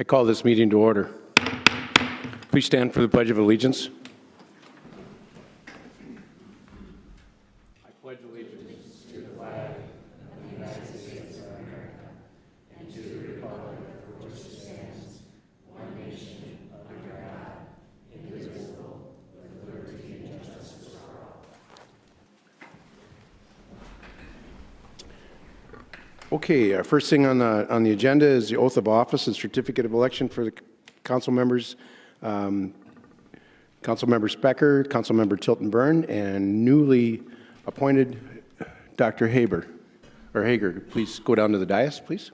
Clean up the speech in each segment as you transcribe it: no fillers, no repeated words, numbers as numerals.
I call this meeting to order. Please stand for the Pledge of Allegiance. I pledge allegiance to the flag of the United States of America and to the republic for which it stands, one nation, under God, indivisible, with liberty and justice for all. Okay, our first thing on the agenda is the oath of office and certificate of election for the council members. Councilmember Specker, Councilmember Tilton Byrne, and newly appointed Dr. Hager. Please go down to the dais, please.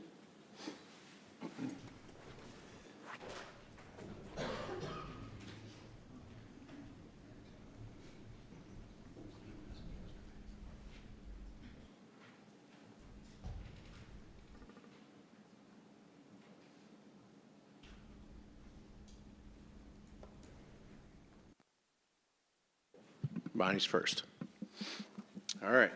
Bonnie's first. All right.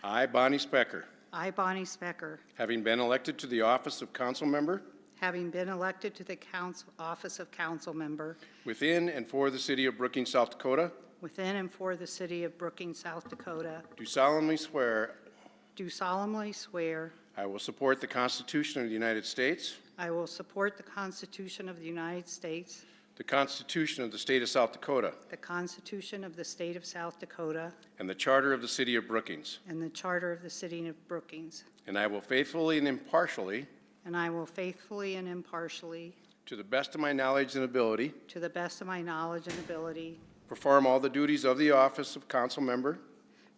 I, Bonnie Specker, I, Bonnie Specker, having been elected to the office of council member having been elected to the office of council member within and for the city of Brookings, South Dakota, within and for the city of Brookings, South Dakota, do solemnly swear do solemnly swear I will support the Constitution of the United States, I will support the Constitution of the United States, the Constitution of the state of South Dakota, the Constitution of the state of South Dakota, and the charter of the city of Brookings, and the charter of the city of Brookings, and I will faithfully and impartially, and I will faithfully and impartially, to the best of my knowledge and ability, to the best of my knowledge and ability, perform all the duties of the office of council member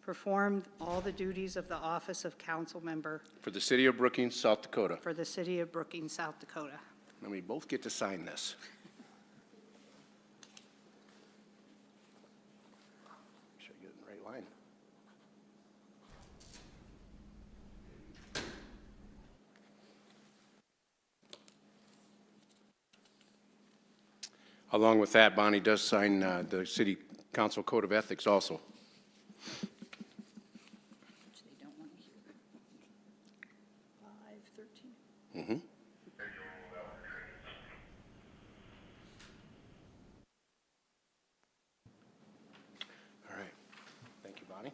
perform all the duties of the office of council member for the city of Brookings, South Dakota. for the city of Brookings, South Dakota. And we both get to sign this. Make sure I get it in the right line. Along with that, Bonnie does sign the city council code of ethics also. Which they don't want to hear. 5:13. All right. Thank you, Bonnie.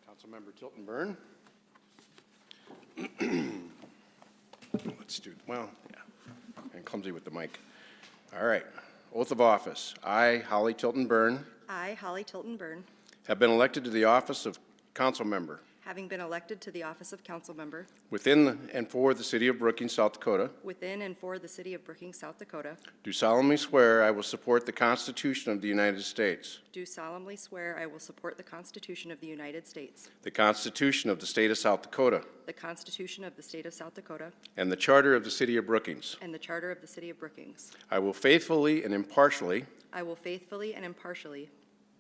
Councilmember Tilton Byrne. Let's do, well, yeah, I'm clumsy with the mic. All right. Oath of office. I, Holly Tilton Byrne, I, Holly Tilton Byrne, have been elected to the office of council member having been elected to the office of council member within and for the city of Brookings, South Dakota, within and for the city of Brookings, South Dakota, do solemnly swear I will support the Constitution of the United States, do solemnly swear I will support the Constitution of the United States, the Constitution of the state of South Dakota, the Constitution of the state of South Dakota, and the charter of the city of Brookings. and the charter of the city of Brookings. I will faithfully and impartially, I will faithfully and impartially,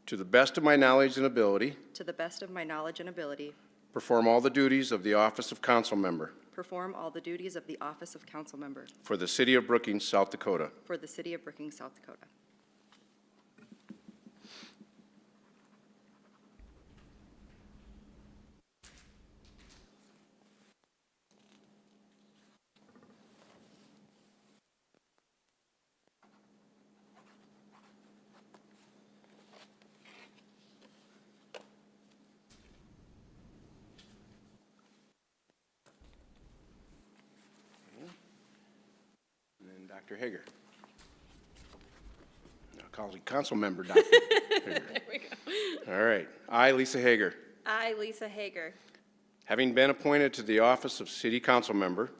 to the best of my knowledge and ability, to the best of my knowledge and ability, perform all the duties of the office of council member perform all the duties of the office of council member for the city of Brookings, South Dakota. for the city of Brookings, South Dakota. And then Dr. Hager. Now call me council member Dr. Hager. There we go. All right. I, Lisa Hager, I, Lisa Hager, having been appointed to the office of city council member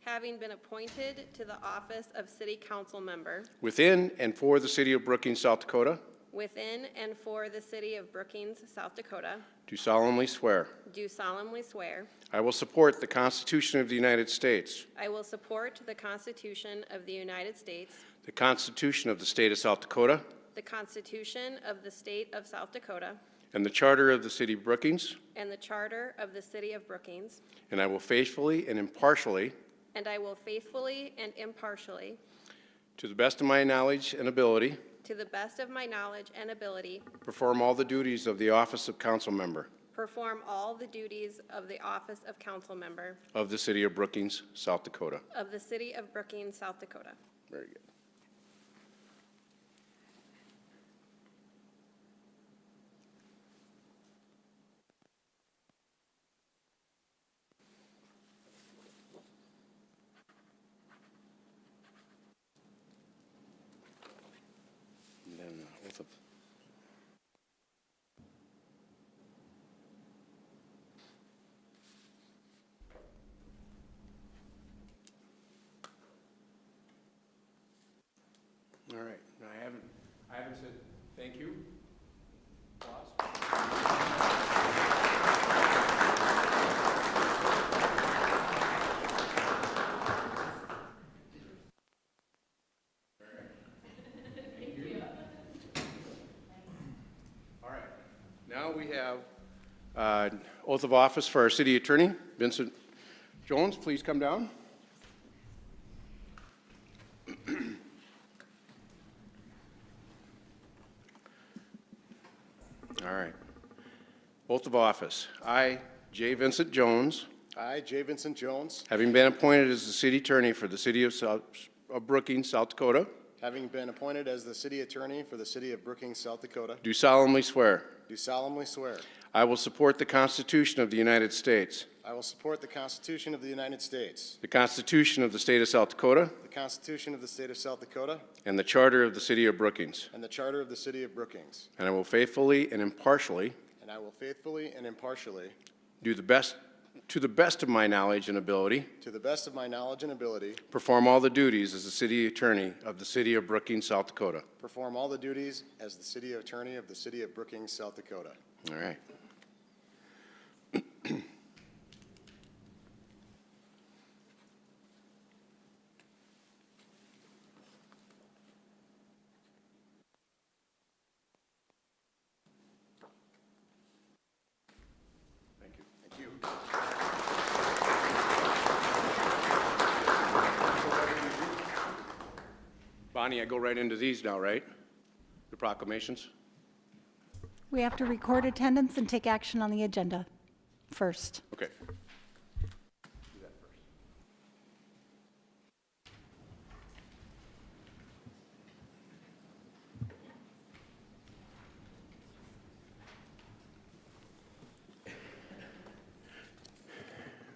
having been appointed to the office of City Council Member within and for the city of Brookings, South Dakota, within and for the city of Brookings, South Dakota, do solemnly swear do solemnly swear I will support the Constitution of the United States, I will support the Constitution of the United States, the Constitution of the state of South Dakota, the Constitution of the state of South Dakota, and the charter of the city of Brookings, and the charter of the city of Brookings, and I will faithfully and impartially, and I will faithfully and impartially, to the best of my knowledge and ability, to the best of my knowledge and ability, perform all the duties of the office of council member perform all the duties of the office of council member of the City of Brookings, South Dakota. of the City of Brookings, South Dakota. Very good. And then oath of. All right, now I haven't said thank you. Applause. All right, now we have oath of office for our city attorney, Vincent Jones. Please come down. All right. Oath of office. I, J. Vincent Jones, I, J. Vincent Jones, having been appointed as the city attorney for the city of Brookings, South Dakota, having been appointed as the city attorney for the city of Brookings, South Dakota, do solemnly swear do solemnly swear I will support the Constitution of the United States, I will support the Constitution of the United States, the Constitution of the state of South Dakota, the Constitution of the state of South Dakota, and the Charter of the city of Brookings, and the Charter of the city of Brookings, and I will faithfully and impartially and I will faithfully and impartially, do the best, to the best of my knowledge and ability, to the best of my knowledge and ability, perform all the duties as the city attorney of the city of Brookings, South Dakota. perform all the duties as the city attorney of the city of Brookings, South Dakota. All right. Thank you. Thank you. Bonnie, I go right into these now, right? The proclamations? We have to record attendance and take action on the agenda first. Okay.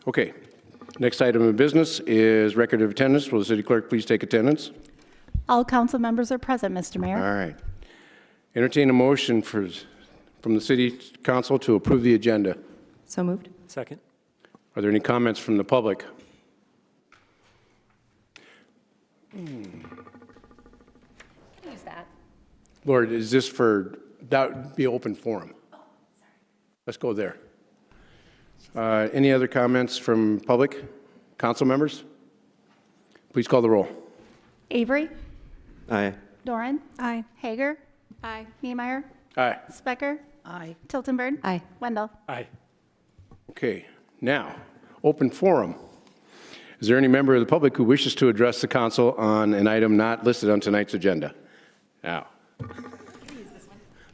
Okay. Next item of business is record of attendance. Will the city clerk please take attendance? All council members are present, Mr. All Mayor. right. Entertain a motion from the city council to approve the agenda. So moved. Second. Are there any comments from the public? Use that. Lord, is this for, that would be open forum? Let's go there. Any other comments from public? Council members? Please call the roll. Avery? Aye. Doran? Aye. Hager? Aye. Niemeyer? Aye. Specker? Aye. Tiltonburn? Aye. Wendell? Aye. Okay, now, open forum. Is there any member of the public who wishes to address the council on an item not listed on tonight's agenda? Now.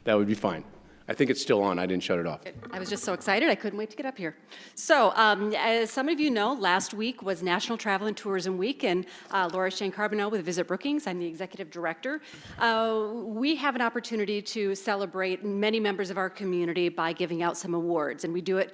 That would be fine. I think it's still on. I didn't shut it off. I was just so excited, I couldn't wait to get up here. So, as some of you know, last week was National Travel and Tourism Week, and Laura Shane Carbonell with Visit Brookings, I'm the executive director. We have an opportunity to celebrate many members of our community by giving out some awards, and we do it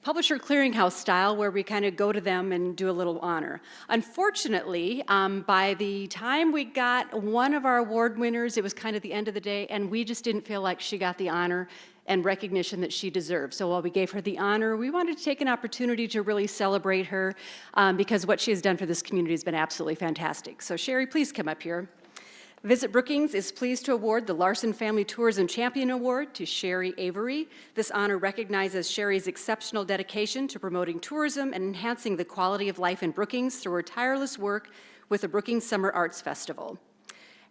Publisher Clearinghouse style, where we kind of go to them and do a little honor. Unfortunately, by the time we got one of our award winners, it was kind of the end of the day, and we just didn't feel like she got the honor and recognition that she deserved. So while we gave her the honor, we wanted to take an opportunity to really celebrate her because what she has done for this community has been absolutely fantastic. So Sherry, please come up here. Visit Brookings is pleased to award the Larson Family Tourism Champion Award to Sherry Avery. This honor recognizes Sherry's exceptional dedication to promoting tourism and enhancing the quality of life in Brookings through her tireless work with the Brookings Summer Arts Festival.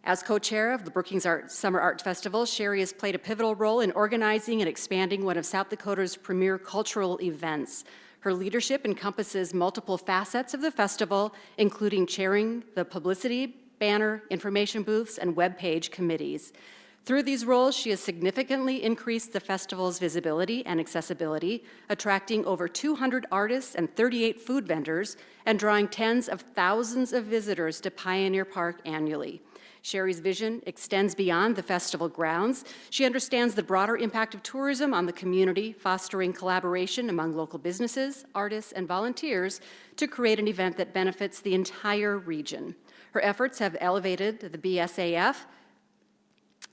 As co-chair of the Brookings Summer Art Festival, Sherry has played a pivotal role in organizing and expanding one of South Dakota's premier cultural events. Her leadership encompasses multiple facets of the festival, including chairing the publicity, banner, information booths, and web page committees. Through these roles, she has significantly increased the festival's visibility and accessibility, attracting over 200 artists and 38 food vendors, and drawing tens of thousands of visitors to Pioneer Park annually. Sherry's vision extends beyond the festival grounds. She understands the broader impact of tourism on the community, fostering collaboration among local businesses, artists, and volunteers to create an event that benefits the entire region. Her efforts have elevated the BSAF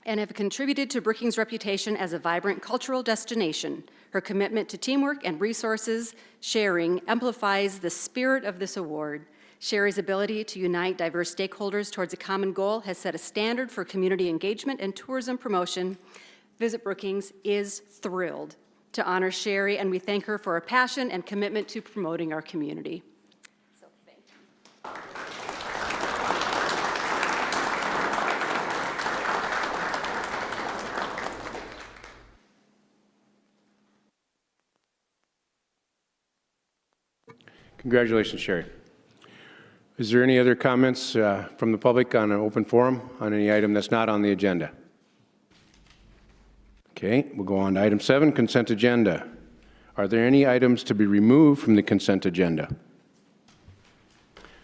and have contributed to Brookings' reputation as a vibrant cultural destination. Her commitment to teamwork and resources sharing amplifies the spirit of this award. Sherry's ability to unite diverse stakeholders towards a common goal has set a standard for community engagement and tourism promotion. Visit Brookings is thrilled to honor Sherry, and we thank her for her passion and commitment to promoting our community. So, thank you. Congratulations, Sherry. Is there any other comments from the public on an open forum on any item that's not on the agenda? Okay, we'll go on to item 7, consent agenda. Are there any items to be removed from the consent agenda?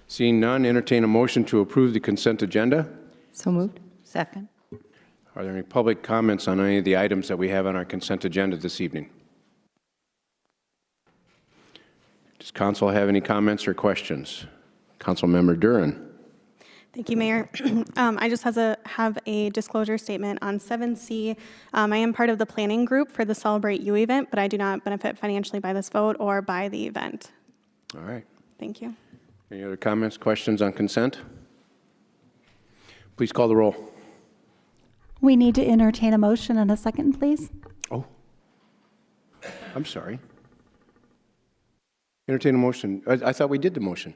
Seeing none, entertain a motion to approve the consent agenda. So moved. Second. Are there any public comments on any of the items that we have on our consent agenda this evening? Does council have any comments or questions? Councilmember Duren. Thank you, Mayor. I just have a disclosure statement on 7C. I am part of the planning group for the Celebrate You event, but I do not benefit financially by this vote or by the event. All right. Thank you. Any other comments, questions on consent? Please call the roll. We need to entertain a motion and a second, please. Oh, I'm sorry. Entertain a motion. I thought we did the motion.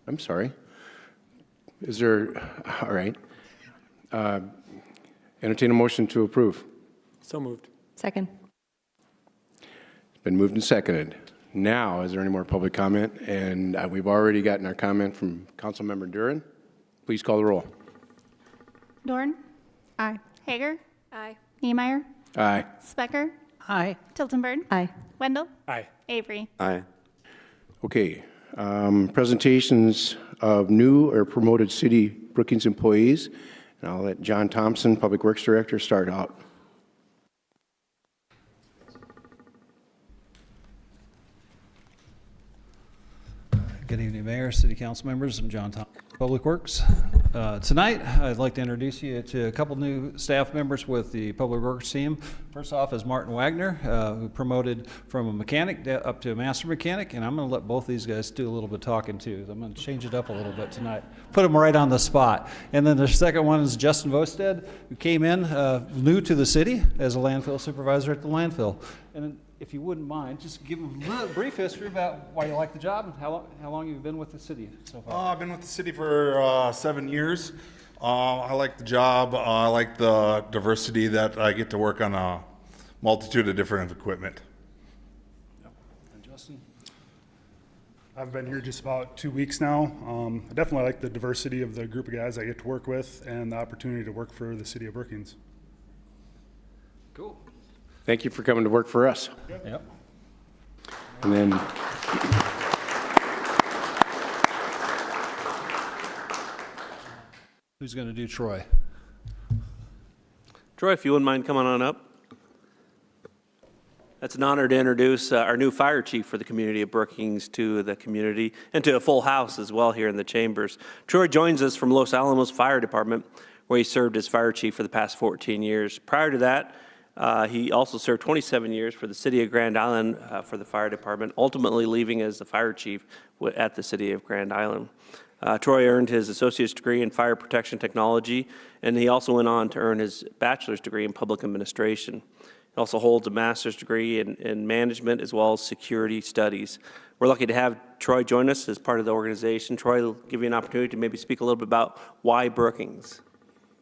I'm sorry. Is there, all right. Entertain a motion to approve. So moved. Second. It's been moved and seconded. Now, is there any more public comment? And we've already gotten our comment from Councilmember Duren. Please call the roll. Dorn? Aye. Hager? Aye. Niemeyer? Aye. Specker? Aye. Tiltonberg? Aye. Wendell? Aye. Avery? Aye. Okay. Presentations of new or promoted City Brookings employees. And I'll let John Thompson, Public Works Director, start out. Good evening, Mayor, City Council members. I'm John Thompson, Public Works. Tonight, I'd like to introduce you to a couple new staff members with the Public Works team. First off is Martin Wagner, who promoted from a mechanic up to a master mechanic, and I'm going to let both these guys do a little bit talking too. I'm going to change it up a little bit tonight, put them right on the spot. And then the second one is Justin Vosted, who came in new to the city as a landfill supervisor at the landfill. And if you wouldn't mind, just give them a brief history about why you like the job and how long you've been with the city so far. I've been with the city for 7 years. I like the job. I like the diversity that I get to work on a multitude of different equipment. And Justin? I've been here just about 2 weeks now. I definitely like the diversity of the group of guys I get to work with and the opportunity to work for the city of Brookings. Cool. Thank you for coming to work for us. Yep. And then Who's going to do Troy? Troy, if you wouldn't mind coming on up. It's an honor to introduce our new fire chief for the community of Brookings to the community and to a full house as well here in the chambers. Troy joins us from Los Alamos Fire Department, where he served as fire chief for the past 14 years. Prior to that, he also served 27 years for the city of Grand Island for the fire department, ultimately leaving as the fire chief at the city of Grand Island. Troy earned his associate's degree in fire protection technology, and he also went on to earn his bachelor's degree in public administration. He also holds a master's degree in management as well as security studies. We're lucky to have Troy join us as part of the organization. Troy will give you an opportunity to maybe speak a little bit about why Brookings.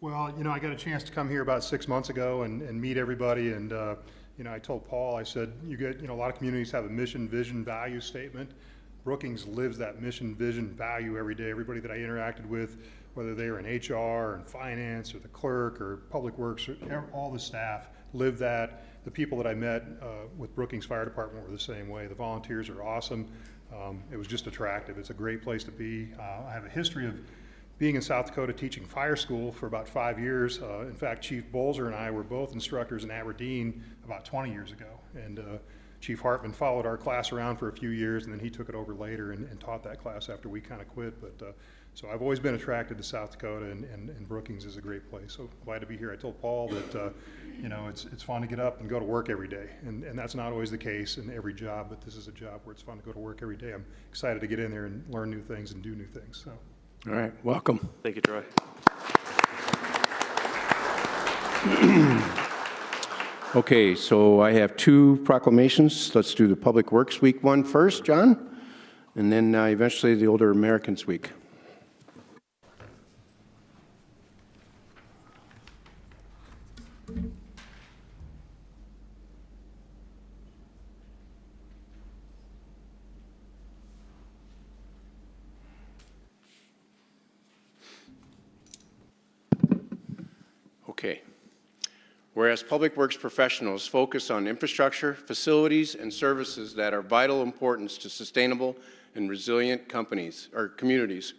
Well, I got a chance to come here about 6 months ago and meet everybody. And, I told Paul, I said, a lot of communities have a mission, vision, value statement. Brookings lives that mission, vision, value every day. Everybody that I interacted with, whether they were in HR and finance or the clerk or public works, or all the staff live that. The people that I met with Brookings Fire Department were the same way. The volunteers are awesome. It was just attractive. It's a great place to be. I have a history of being in South Dakota teaching fire school for about 5 years. In fact, Chief Bolzer and I were both instructors in Aberdeen about 20 years ago. And Chief Hartman followed our class around for a few years, and then he took it over later and taught that class after we kind of quit. But so I've always been attracted to South Dakota, and Brookings is a great place. So glad to be here. I told Paul that you know, it's fun to get up and go to work every day, and that's not always the case in every job, but this is a job where it's fun to go to work every day. I'm excited to get in there and learn new things and do new things. So. All right, welcome. Thank you, Troy. Okay, so I have 2 proclamations. Let's do the Public Works Week one first, John, and then eventually the Older Americans Week. Okay. Whereas Public Works professionals focus on infrastructure, facilities, and services that are vital importance to sustainable and resilient companies or communities,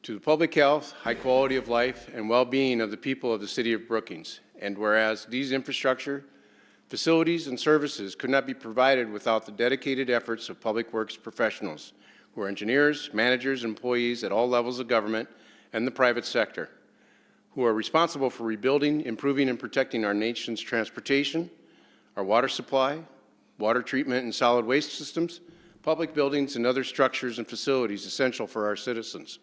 to the public health, high quality of life, and well-being of the people of the City of Brookings. And whereas these infrastructure, facilities, and services could not be provided without the dedicated efforts of Public Works professionals, who are engineers, managers, and employees at all levels of government and the private sector, who are responsible for rebuilding, improving, and protecting our nation's transportation, our water supply, water treatment and solid waste systems, public buildings, and other structures and facilities essential for our citizens.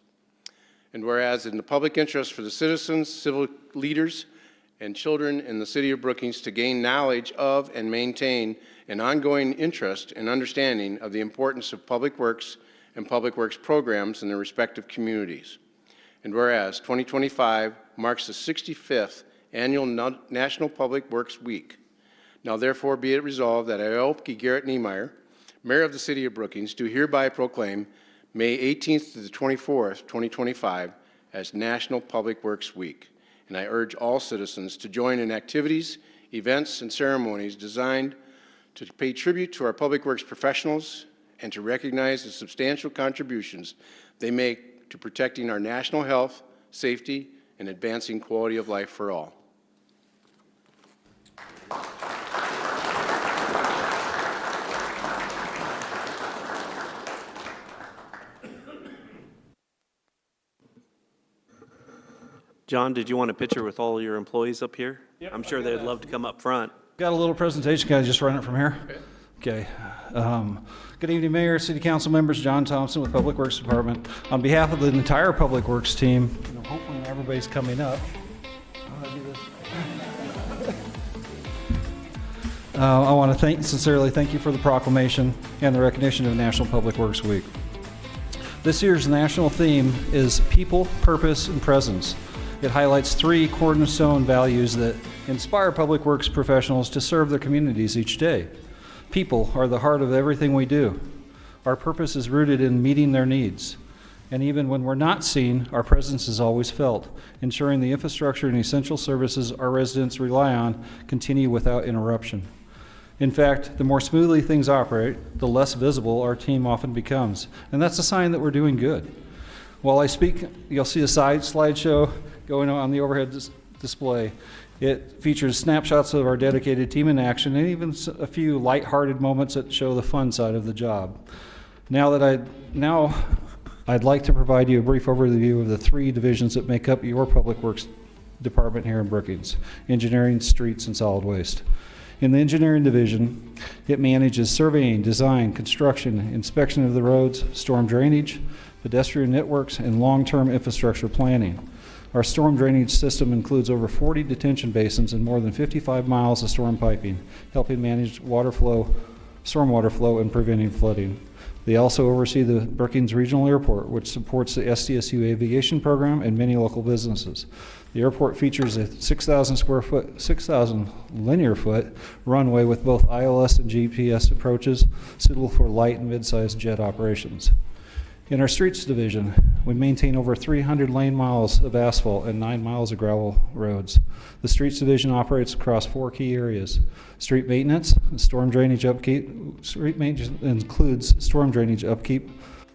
And whereas in the public interest for the citizens, civil leaders, and children in the City of Brookings to gain knowledge of and maintain an ongoing interest and understanding of the importance of public works and public works programs in their respective communities. And whereas 2025 marks the 65th Annual National Public Works Week. Now therefore be it resolved that I, Elke Garrett Niemeyer, Mayor of the City of Brookings, do hereby proclaim May 18th to the 24th, 2025 as National Public Works Week. And I urge all citizens to join in activities, events, and ceremonies designed to pay tribute to our public works professionals and to recognize the substantial contributions they make to protecting our national health, safety, and advancing quality of life for all. John, did you want a picture with all your employees up here? Yep, I'm sure they'd love to come up front. Got a little presentation. Can I just run it from here? Okay. Good evening, Mayor, City Council members. John Thompson with Public Works Department. On behalf of the entire Public Works team, hopefully everybody's coming up. How do I do this? I want to sincerely thank you for the proclamation and the recognition of National Public Works Week. This year's national theme is People, Purpose, and Presence. It highlights 3 cornerstone values that inspire public works professionals to serve their communities each day. People are the heart of everything we do. Our purpose is rooted in meeting their needs. And even when we're not seen, our presence is always felt, ensuring the infrastructure and essential services our residents rely on continue without interruption. In fact, the more smoothly things operate, the less visible our team often becomes. And that's a sign that we're doing good. While I speak, you'll see a slideshow going on the overhead display. It features snapshots of our dedicated team in action and even a few lighthearted moments that show the fun side of the job. Now I'd like to provide you a brief overview of the 3 divisions that make up your Public Works Department here in Brookings: engineering, streets, and solid waste. In the engineering division, it manages surveying, design, construction, inspection of the roads, storm drainage, pedestrian networks, and long-term infrastructure planning. Our storm drainage system includes over 40 detention basins and more than 55 miles of storm piping, helping manage water flow, stormwater flow, and preventing flooding. They also oversee the Brookings Regional Airport, which supports the SDSU aviation program and many local businesses. The airport features a 6,000 linear foot runway with both ILS and GPS approaches suitable for light and mid-sized jet operations. In our streets division, we maintain over 300 lane miles of asphalt and 9 miles of gravel roads. The streets division operates across 4 key areas: street maintenance, storm drainage upkeep. Street maintenance includes storm drainage upkeep,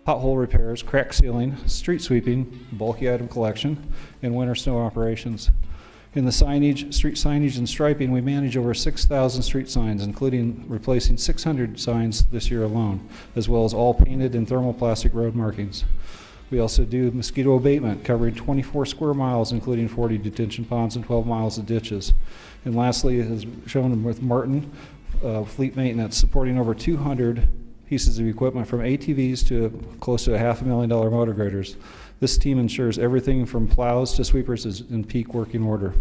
pothole repairs, crack sealing, street sweeping, bulky item collection, and winter snow operations. In the signage, street signage and striping, we manage over 6,000 street signs, including replacing 600 signs this year alone, as well as all painted and thermoplastic road markings. We also do mosquito abatement, covering 24 square miles, including 40 detention ponds and 12 miles of ditches. And lastly, as shown with Martin, fleet maintenance, supporting over 200 pieces of equipment from ATVs to close to $500,000 motor graders. This team ensures everything from plows to sweepers is in peak working order.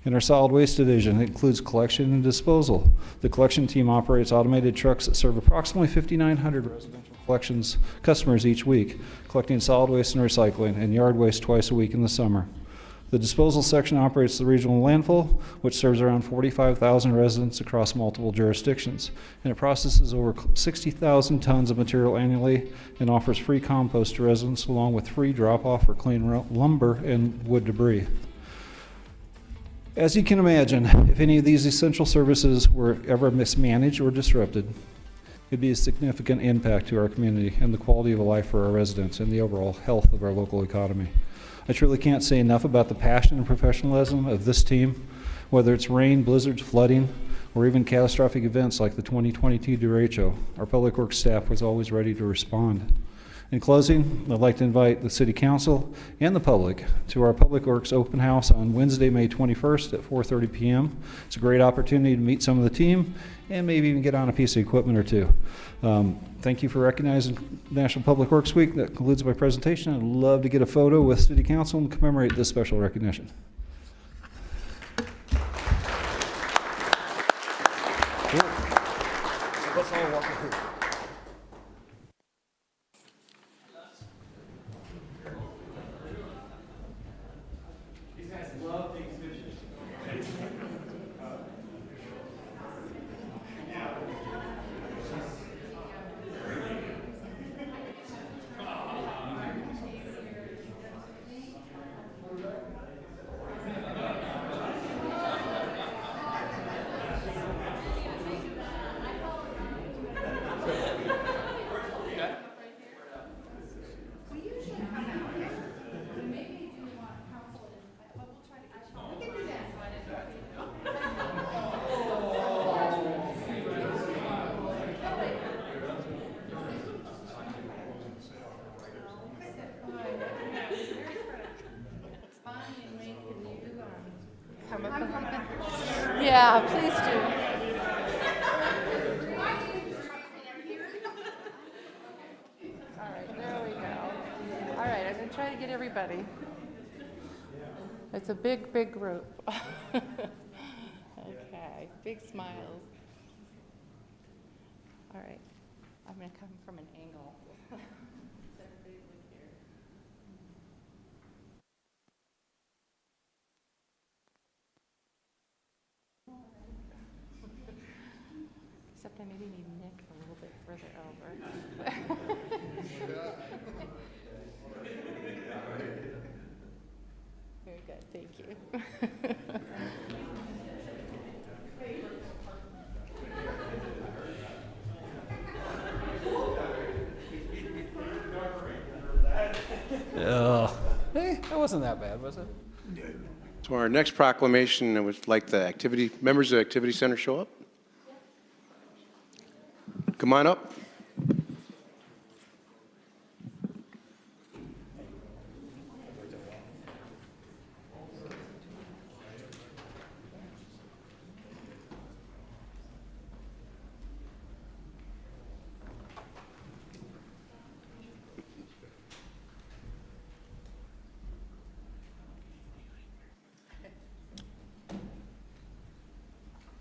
In our solid waste division, it includes collection and disposal. The collection team operates automated trucks that serve approximately 5,900 residential collections customers each week, collecting solid waste and recycling and yard waste twice a week in the summer. The disposal section operates the regional landfill, which serves around 45,000 residents across multiple jurisdictions, and it processes over 60,000 tons of material annually and offers free compost to residents along with free drop-off for clean lumber and wood debris. As you can imagine, if any of these essential services were ever mismanaged or disrupted, it'd be a significant impact to our community and the quality of life for our residents and the overall health of our local economy. I truly can't say enough about the passion and professionalism of this team, whether it's rain, blizzards, flooding, or even catastrophic events like the 2022 derecho. Our Public Works staff was always ready to respond. In closing, I'd like to invite the City Council and the public to our Public Works open house on Wednesday, May 21st at 4:30 p.m. It's a great opportunity to meet some of the team and maybe even get on a piece of equipment or two. Thank you for recognizing National Public Works Week. That concludes my presentation. I'd love to get a photo with City Council and commemorate this special recognition. Let's all walk through. Yeah, please do. All right, there we go. All right, I'm going to try to get everybody. It's a big, big group. Okay, big smiles. All right, I'm going to come from an angle. Except I maybe need Nick a little bit further over. Very good, thank you. Hey, that wasn't that bad, was it? So our next proclamation, I would like the members of the Activity Center show up. Come on up.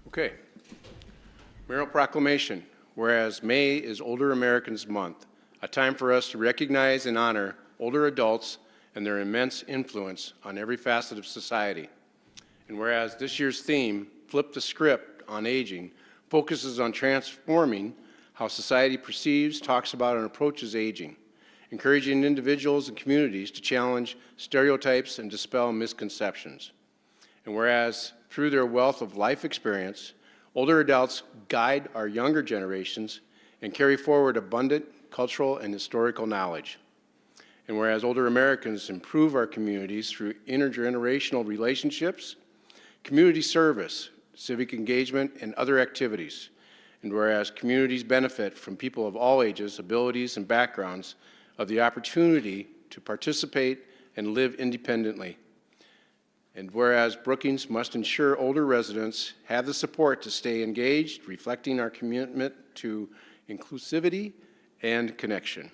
Okay. Mayoral proclamation. whereas May is Older Americans Month, a time for us to recognize and honor older adults and their immense influence on every facet of society. And whereas this year's theme, Flip the Script on Aging, focuses on transforming how society perceives, talks about, and approaches aging, encouraging individuals and communities to challenge stereotypes and dispel misconceptions. And whereas through their wealth of life experience, older adults guide our younger generations and carry forward abundant cultural and historical knowledge. And whereas older Americans improve our communities through intergenerational relationships, community service, civic engagement, and other activities. And whereas communities benefit from people of all ages, abilities, and backgrounds of the opportunity to participate and live independently. And whereas Brookings must ensure older residents have the support to stay engaged, reflecting our commitment to inclusivity and connection.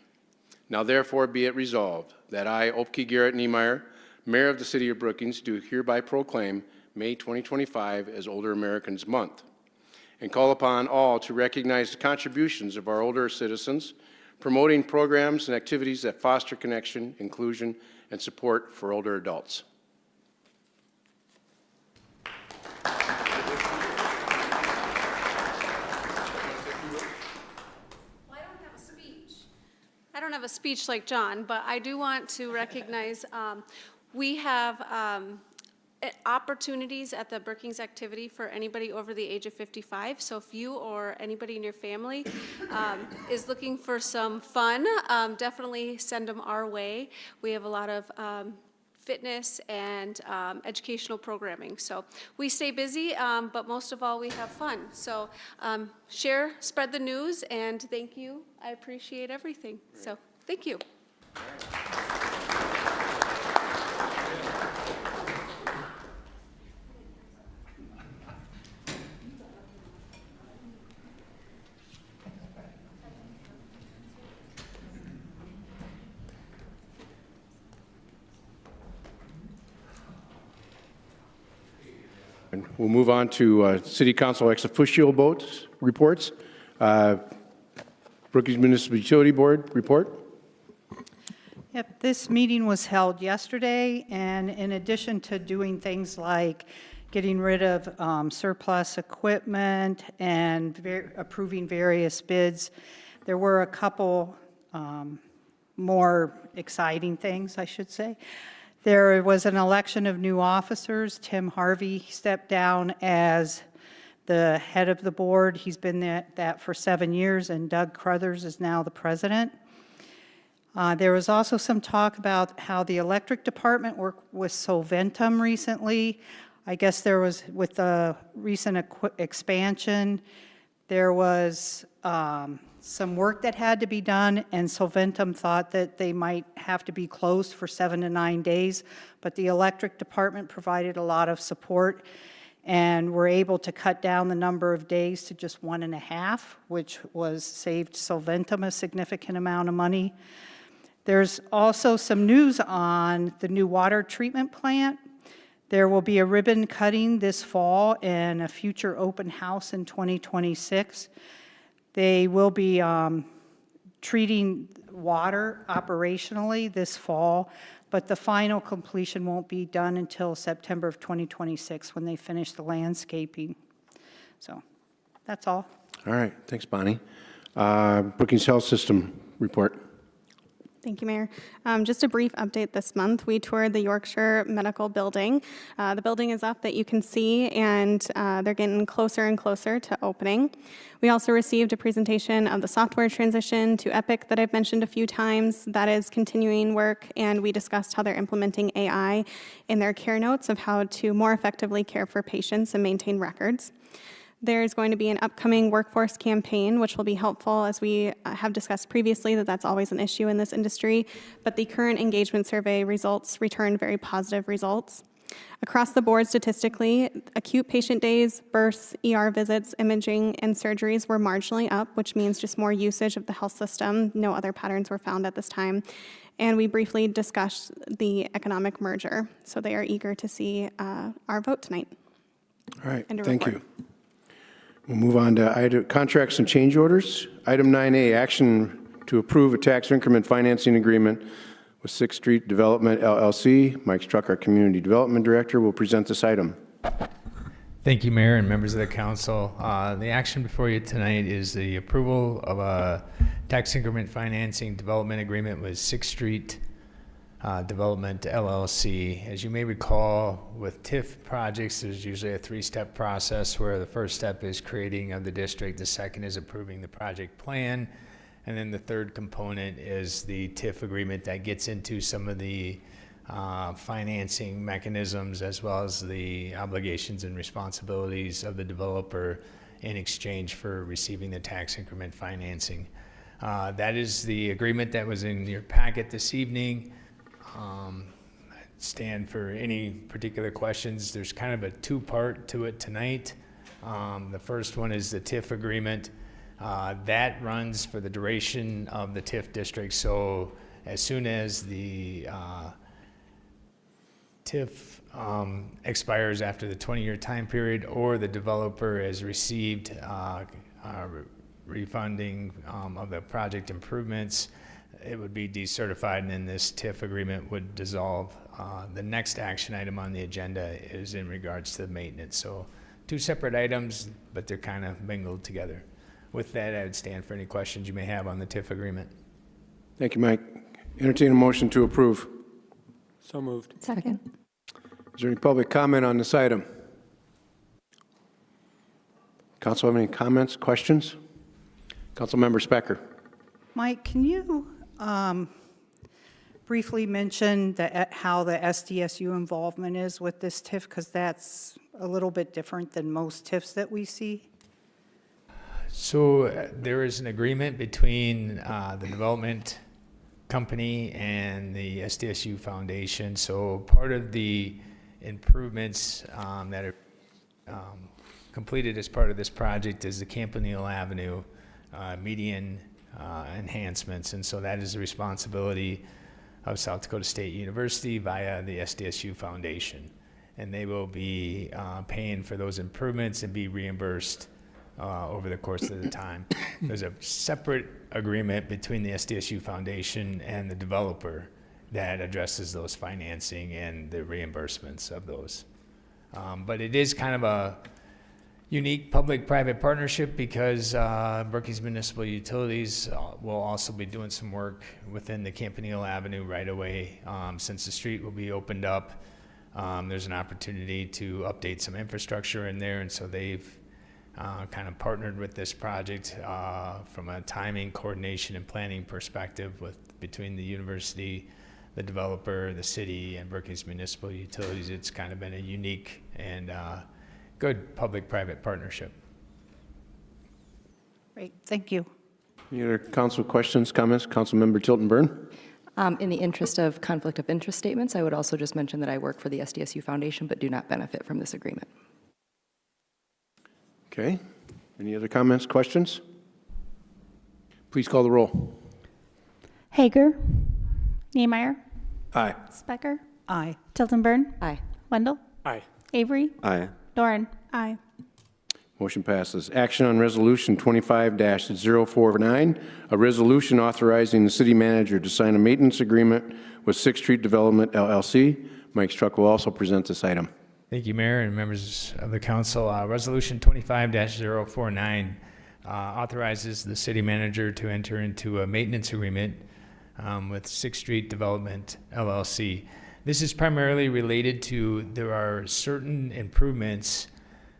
Now therefore be it resolved that I, Opke Garrett Niemeyer, Mayor of the City of Brookings, do hereby proclaim May 2025 as Older Americans Month, and call upon all to recognize the contributions of our older citizens, promoting programs and activities that foster connection, inclusion, and support for older adults. I don't have a speech like John, but I do want to recognize we have opportunities at the Brookings activity for anybody over the age of 55. So if you or anybody in your family is looking for some fun, definitely send them our way. We have a lot of fitness and educational programming. So we stay busy, but most of all, we have fun. So share, spread the news, and thank you. I appreciate everything. So thank you. And we'll move on to City Council ex officio votes reports. Brookings Municipal Utility Board report. Yep, this meeting was held yesterday, and in addition to doing things like getting rid of surplus equipment and approving various bids, there were a couple more exciting things, I should say. There was an election of new officers. Tim Harvey stepped down as the head of the board. He's been that for 7 years, and Doug Crothers is now the president. There was also some talk about how the electric department worked with Solventum recently. I guess there was, with the recent expansion, there was some work that had to be done, and Solventum thought that they might have to be closed for 7 to 9 days, but the electric department provided a lot of support and were able to cut down the number of days to just 1.5, which was saved Solventum a significant amount of money. There's also some news on the new water treatment plant. There will be a ribbon cutting this fall and a future open house in 2026. They will be treating water operationally this fall, but the final completion won't be done until September of 2026 when they finish the landscaping. So that's all. All right, thanks, Bonnie. Brookings Health System report. Thank you, Mayor. Just a brief update this month. We toured the Yorkshire Medical Building. The building is up that you can see, and they're getting closer and closer to opening. We also received a presentation of the software transition to Epic that I've mentioned a few times. That is continuing work, and we discussed how they're implementing AI in their care notes of how to more effectively care for patients and maintain records. There's going to be an upcoming workforce campaign, which will be helpful, as we have discussed previously, that's always an issue in this industry, but the current engagement survey results returned very positive results. Across the board, statistically, acute patient days, births, ER visits, imaging, and surgeries were marginally up, which means just more usage of the health system. No other patterns were found at this time. And we briefly discussed the economic merger, so they are eager to see our vote tonight. All right, thank you. We'll move on to contracts and change orders. Item 9A, action to approve a tax increment financing agreement with Sixth Street Development LLC. Mike Struck, our Community Development Director, will present this item. Thank you, Mayor and members of the council. The action before you tonight is the approval of a tax increment financing development agreement with Sixth Street Development LLC. As you may recall, with TIF projects, there's usually a three-step process where the first step is creating of the district, the second is approving the project plan, and then the third component is the TIF agreement that gets into some of the financing mechanisms as well as the obligations and responsibilities of the developer in exchange for receiving the tax increment financing. That is the agreement that was in your packet this evening. I stand for any particular questions. There's kind of a two-part to it tonight. The first one is the TIF agreement. That runs for the duration of the TIF district. So as soon as the TIF expires after the 20-year time period, or the developer has received refunding of the project improvements, it would be decertified, and then this TIF agreement would dissolve. The next action item on the agenda is in regards to the maintenance. So two separate items, but they're kind of mingled together. With that, I would stand for any questions you may have on the TIF agreement. Thank you, Mike. Entertain a motion to approve. So moved. Second. Is there any public comment on this item? Council have any comments, questions? Councilmember Specker. Mike, can you briefly mention how the SDSU involvement is with this TIF? Because that's a little bit different than most TIFs that we see. So there is an agreement between the development company and the SDSU Foundation. So part of the improvements that are completed as part of this project is the Campanile Avenue median enhancements. And so that is the responsibility of South Dakota State University via the SDSU Foundation. And they will be paying for those improvements and be reimbursed over the course of the time. There's a separate agreement between the SDSU Foundation and the developer that addresses those financing and the reimbursements of those. But it is kind of a unique public-private partnership because Brookings Municipal Utilities will also be doing some work within the Campanile Avenue right away. Since the street will be opened up, there's an opportunity to update some infrastructure in there, and so they've kind of partnered with this project from a timing, coordination, and planning perspective between the university, the developer, the city, and Brookings Municipal Utilities. It's kind of been a unique and good public-private partnership. Great, thank you. Any other council questions, comments? Councilmember Tilton Burn. In the interest of conflict of interest statements, I would also just mention that I work for the SDSU Foundation but do not benefit from this agreement. Okay. Any other comments, questions? Please call the roll. Hager. Niemeyer. Aye. Specker. Aye. Tilton Burn. Aye. Wendell. Aye. Avery. Aye. Doran. Aye. Motion passes. Action on Resolution 25-049, a resolution authorizing the city manager to sign a maintenance agreement with Sixth Street Development LLC. Mike Struck will also present this item. Thank you, Mayor and members of the council. Resolution 25-049 authorizes the city manager to enter into a maintenance agreement with Sixth Street Development LLC. This is primarily related to, there are certain improvements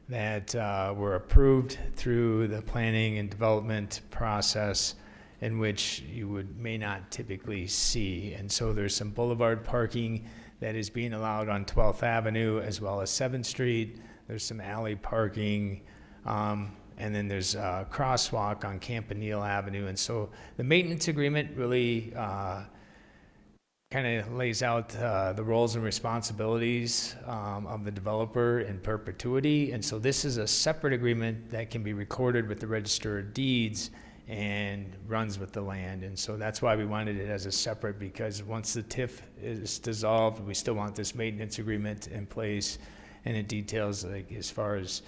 that were approved through the planning and development process in which you may not typically see. And so there's some boulevard parking that is being allowed on 12th Avenue as well as 7th Street. There's some alley parking, and then there's a crosswalk on Campanile Avenue. And so the maintenance agreement really kind of lays out the roles and responsibilities of the developer in perpetuity. And so this is a separate agreement that can be recorded with the Register of Deeds and runs with the land. And so that's why we wanted it as a separate, because once the TIF is dissolved, we still want this maintenance agreement in place. And it details, like, as far as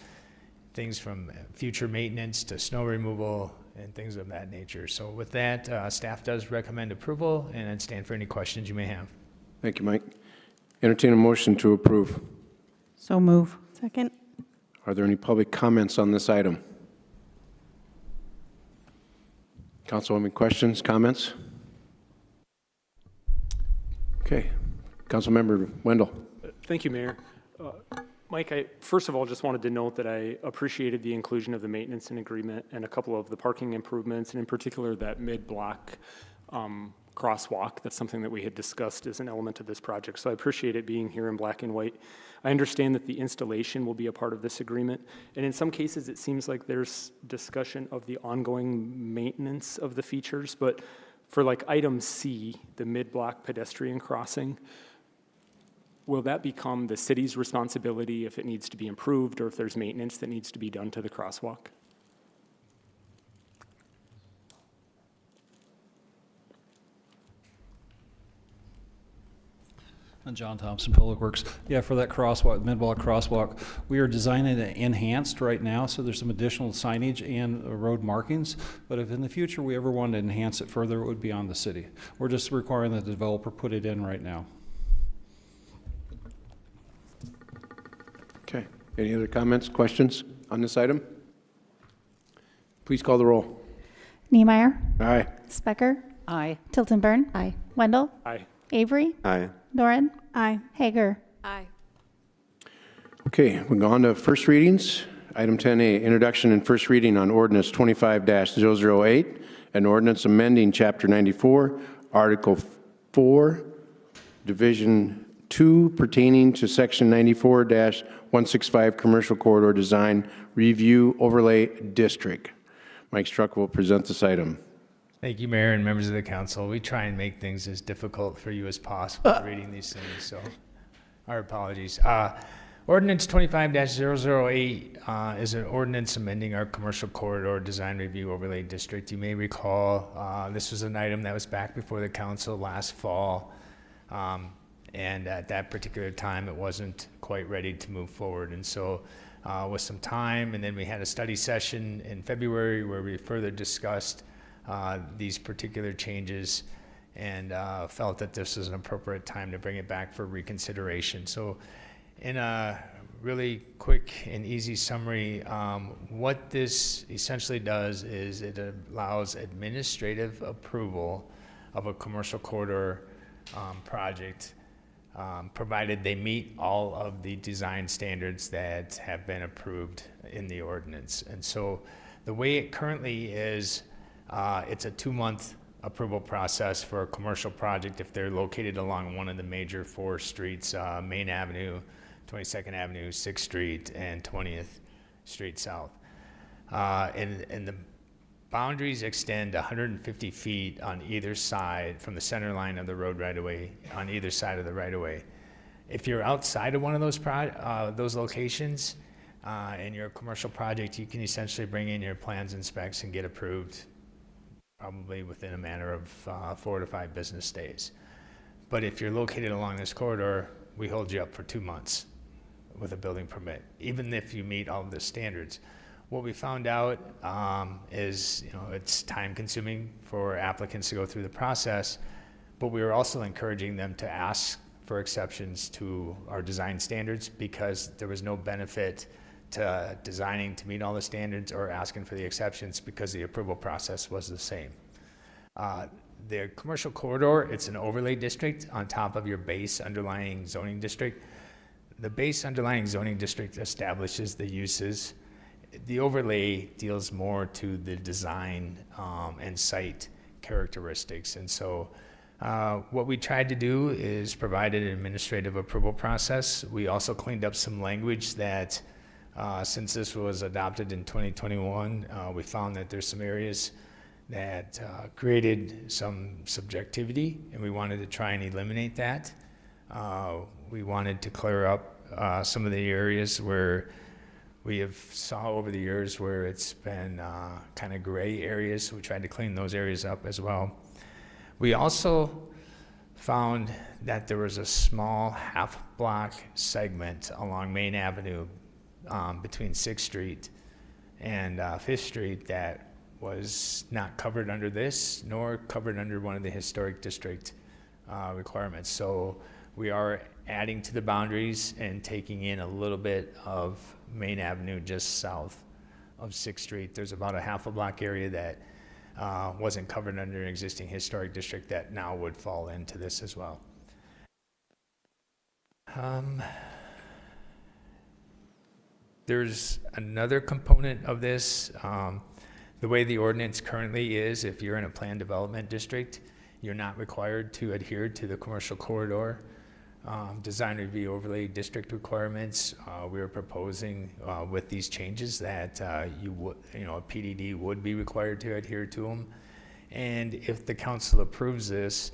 things from future maintenance to snow removal and things of that nature. So with that, staff does recommend approval, and I'd stand for any questions you may have. Thank you, Mike. Entertain a motion to approve. So move. Second. Are there any public comments on this item? Council, any questions, comments? Okay. Councilmember Wendell. Thank you, Mayor. Mike, I first of all just wanted to note that I appreciated the inclusion of the maintenance and agreement and a couple of the parking improvements, and in particular that mid-block crosswalk. That's something that we had discussed as an element of this project, so I appreciate it being here in black and white. I understand that the installation will be a part of this agreement, and in some cases it seems like there's discussion of the ongoing maintenance of the features, but for like item C, the mid-block pedestrian crossing, will that become the city's responsibility if it needs to be improved or if there's maintenance that needs to be done to the crosswalk? And John Thompson, Public Works. Yeah, for that crosswalk, mid-block crosswalk, we are designing it enhanced right now, so there's some additional signage and road markings. But if in the future we ever wanted to enhance it further, it would be on the city. We're just requiring that the developer put it in right now. Okay. Any other comments, questions on this item? Please call the roll. Niemeyer. Aye. Specker. Aye. Tilton Burn. Aye. Wendell. Aye. Avery. Aye. Doran. Aye. Hager. Aye. Okay, we'll go on to first readings. Item 10A, introduction and first reading on ordinance 25-008, an ordinance amending Chapter 94, Article 4, Division 2, pertaining to Section 94-165 Commercial Corridor Design Review Overlay District. Mike Struck will present this item. Thank you, Mayor and members of the council. We try and make things as difficult for you as possible reading these things, so our apologies. Ordinance 25-008 is an ordinance amending our commercial corridor design review overlay district. You may recall this was an item that was back before the council last fall, and at that particular time it wasn't quite ready to move forward. And so with some time, and then we had a study session in February where we further discussed these particular changes and felt that this was an appropriate time to bring it back for reconsideration. So in a really quick and easy summary, what this essentially does is it allows administrative approval of a commercial corridor project, provided they meet all of the design standards that have been approved in the ordinance. And so the way it currently is, it's a 2-month approval process for a commercial project if they're located along one of the major 4 streets, Main Avenue, 22nd Avenue, 6th Street, and 20th Street South. And the boundaries extend 150 feet on either side from the center line of the road right-of-way on either side of the right-of-way. If you're outside of one of those locations and you're a commercial project, you can essentially bring in your plans and specs and get approved probably within a matter of 4 to 5 business days. But if you're located along this corridor, we hold you up for 2 months with a building permit, even if you meet all of the standards. What we found out is, it's time consuming for applicants to go through the process, but we were also encouraging them to ask for exceptions to our design standards because there was no benefit to designing to meet all the standards or asking for the exceptions because the approval process was the same. The commercial corridor, it's an overlay district on top of your base underlying zoning district. The base underlying zoning district establishes the uses. The overlay deals more to the design and site characteristics. And so what we tried to do is provide an administrative approval process. We also cleaned up some language that since this was adopted in 2021, we found that there's some areas that created some subjectivity, and we wanted to try and eliminate that. We wanted to clear up some of the areas where we have saw over the years where it's been kind of gray areas, so we tried to clean those areas up as well. We also found that there was a small half-block segment along Main Avenue between 6th Street and Fifth Street that was not covered under this, nor covered under one of the historic district requirements. So we are adding to the boundaries and taking in a little bit of Main Avenue just south of Sixth Street. There's about a half a block area that wasn't covered under an existing historic district that now would fall into this as well. There's another component of this. The way the ordinance currently is, if you're in a planned development district, you're not required to adhere to the commercial corridor design review overlay district requirements. We are proposing with these changes that a PDD would be required to adhere to them. And if the council approves this,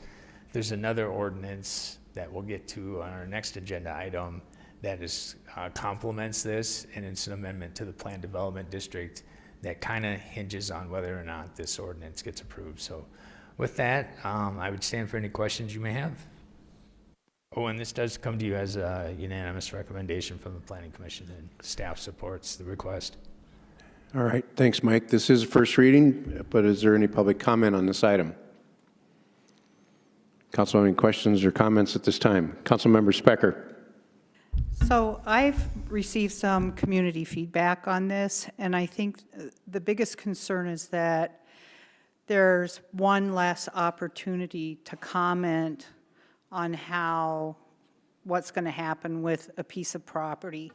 there's another ordinance that we'll get to on our next agenda item that is complements this, and it's an amendment to the planned development district that kind of hinges on whether or not this ordinance gets approved. So with that, I would stand for any questions you may have. Oh, and this does come to you as a unanimous recommendation from the Planning Commission, and staff supports the request. All right, thanks, Mike. This is first reading, but is there any public comment on this item? Council, any questions or comments at this time? Councilmember Specker. So I've received some community feedback on this, and I think the biggest concern is that there's one less opportunity to comment on what's going to happen with a piece of property.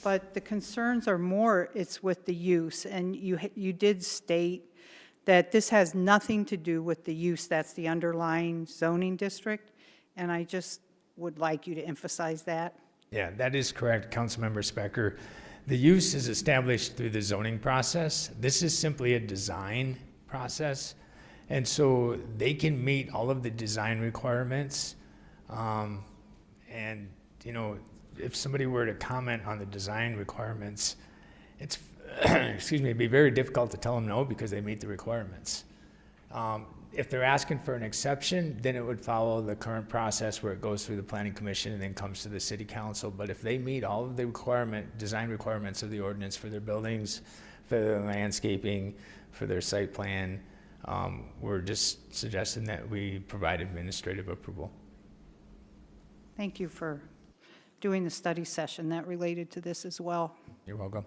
But the concerns are more, it's with the use, and you did state that this has nothing to do with the use, that's the underlying zoning district, and I just would like you to emphasize that. Yeah, that is correct, Councilmember Specker. The use is established through the zoning process. This is simply a design process. And so they can meet all of the design requirements. And, if somebody were to comment on the design requirements, it's, it'd be very difficult to tell them no because they meet the requirements. If they're asking for an exception, then it would follow the current process where it goes through the Planning Commission and then comes to the City Council. But if they meet all of the design requirements of the ordinance for their buildings, for their landscaping, for their site plan, we're just suggesting that we provide administrative approval. Thank you for doing the study session that related to this as well. You're welcome.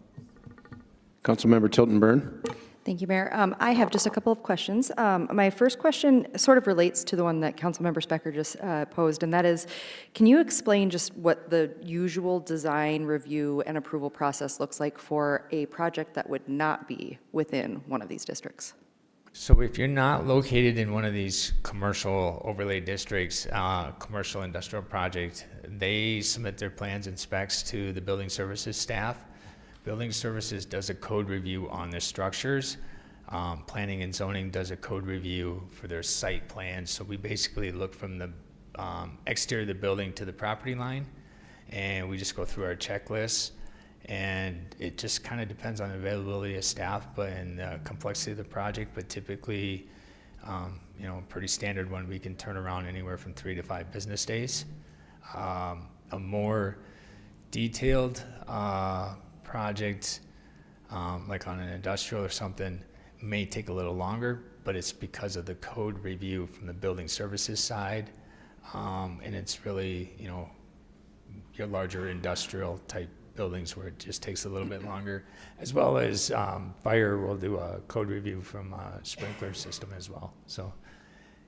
Councilmember Tilton Burn. Thank you, Mayor. I have just a couple of questions. My first question sort of relates to the one that Councilmember Specker just posed, and that is, can you explain just what the usual design review and approval process looks like for a project that would not be within one of these districts? So if you're not located in one of these commercial overlay districts, commercial industrial project, they submit their plans and specs to the building services staff. Building services does a code review on their structures. Planning and zoning does a code review for their site plans. So we basically look from the exterior of the building to the property line, and we just go through our checklists. And it just kind of depends on the availability of staff, but and the complexity of the project. But typically, pretty standard one, we can turn around anywhere from 3 to 5 business days. A more detailed project, like on an industrial or something, may take a little longer, but it's because of the code review from the building services side. And it's really, your larger industrial type buildings where it just takes a little bit longer, as well as fire will do a code review from a sprinkler system as well. So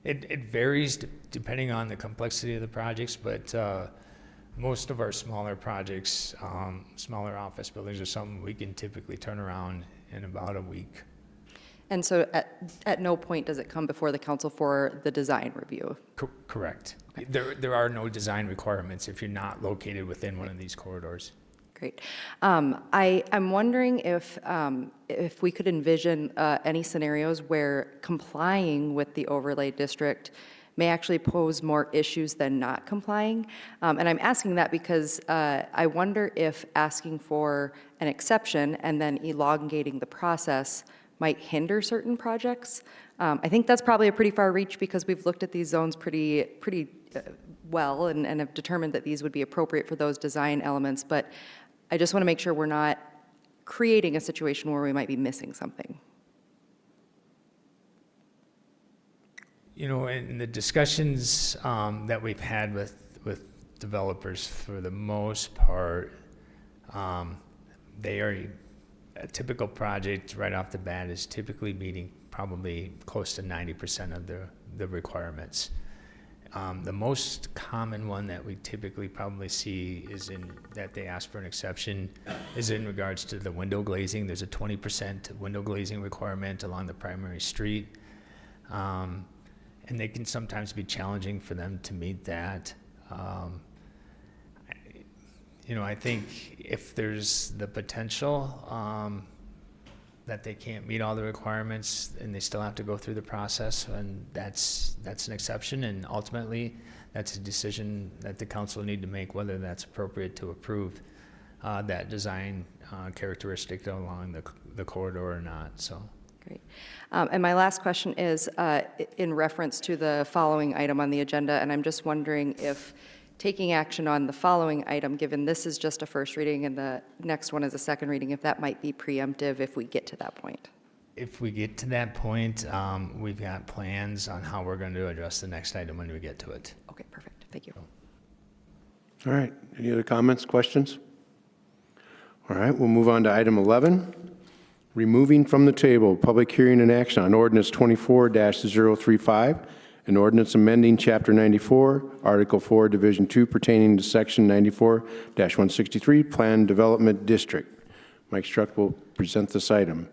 it varies depending on the complexity of the projects, but most of our smaller projects, smaller office buildings or something, we can typically turn around in about a week. And so at no point does it come before the council for the design review? Correct. There are no design requirements if you're not located within one of these corridors. Great. I'm wondering if we could envision any scenarios where complying with the overlay district may actually pose more issues than not complying. And I'm asking that because I wonder if asking for an exception and then elongating the process might hinder certain projects. I think that's probably a pretty far reach because we've looked at these zones pretty well and have determined that these would be appropriate for those design elements. But I just want to make sure we're not creating a situation where we might be missing something. You know, in the discussions that we've had with developers, for the most part, they are, a typical project right off the bat is typically meeting probably close to 90% of the requirements. The most common one that we typically probably see is that they ask for an exception is in regards to the window glazing. There's a 20% window glazing requirement along the primary street. And they can sometimes be challenging for them to meet that. You know, I think if there's the potential that they can't meet all the requirements and they still have to go through the process, and that's an exception, and ultimately that's a decision that the council need to make, whether that's appropriate to approve that design characteristic along the corridor or not. So. Great. And my last question is in reference to the following item on the agenda, and I'm just wondering if taking action on the following item, given this is just a first reading and the next one is a second reading, if that might be preemptive if we get to that point. If we get to that point, we've got plans on how we're going to address the next item when we get to it. Okay, perfect. Thank you. All right, any other comments, questions? All right, we'll move on to item 11, removing from the table, public hearing and action on ordinance 24-035, an ordinance amending Chapter 94, Article 4, Division 2 pertaining to Section 94-163, Plan Development District. Mike Struck will present this item.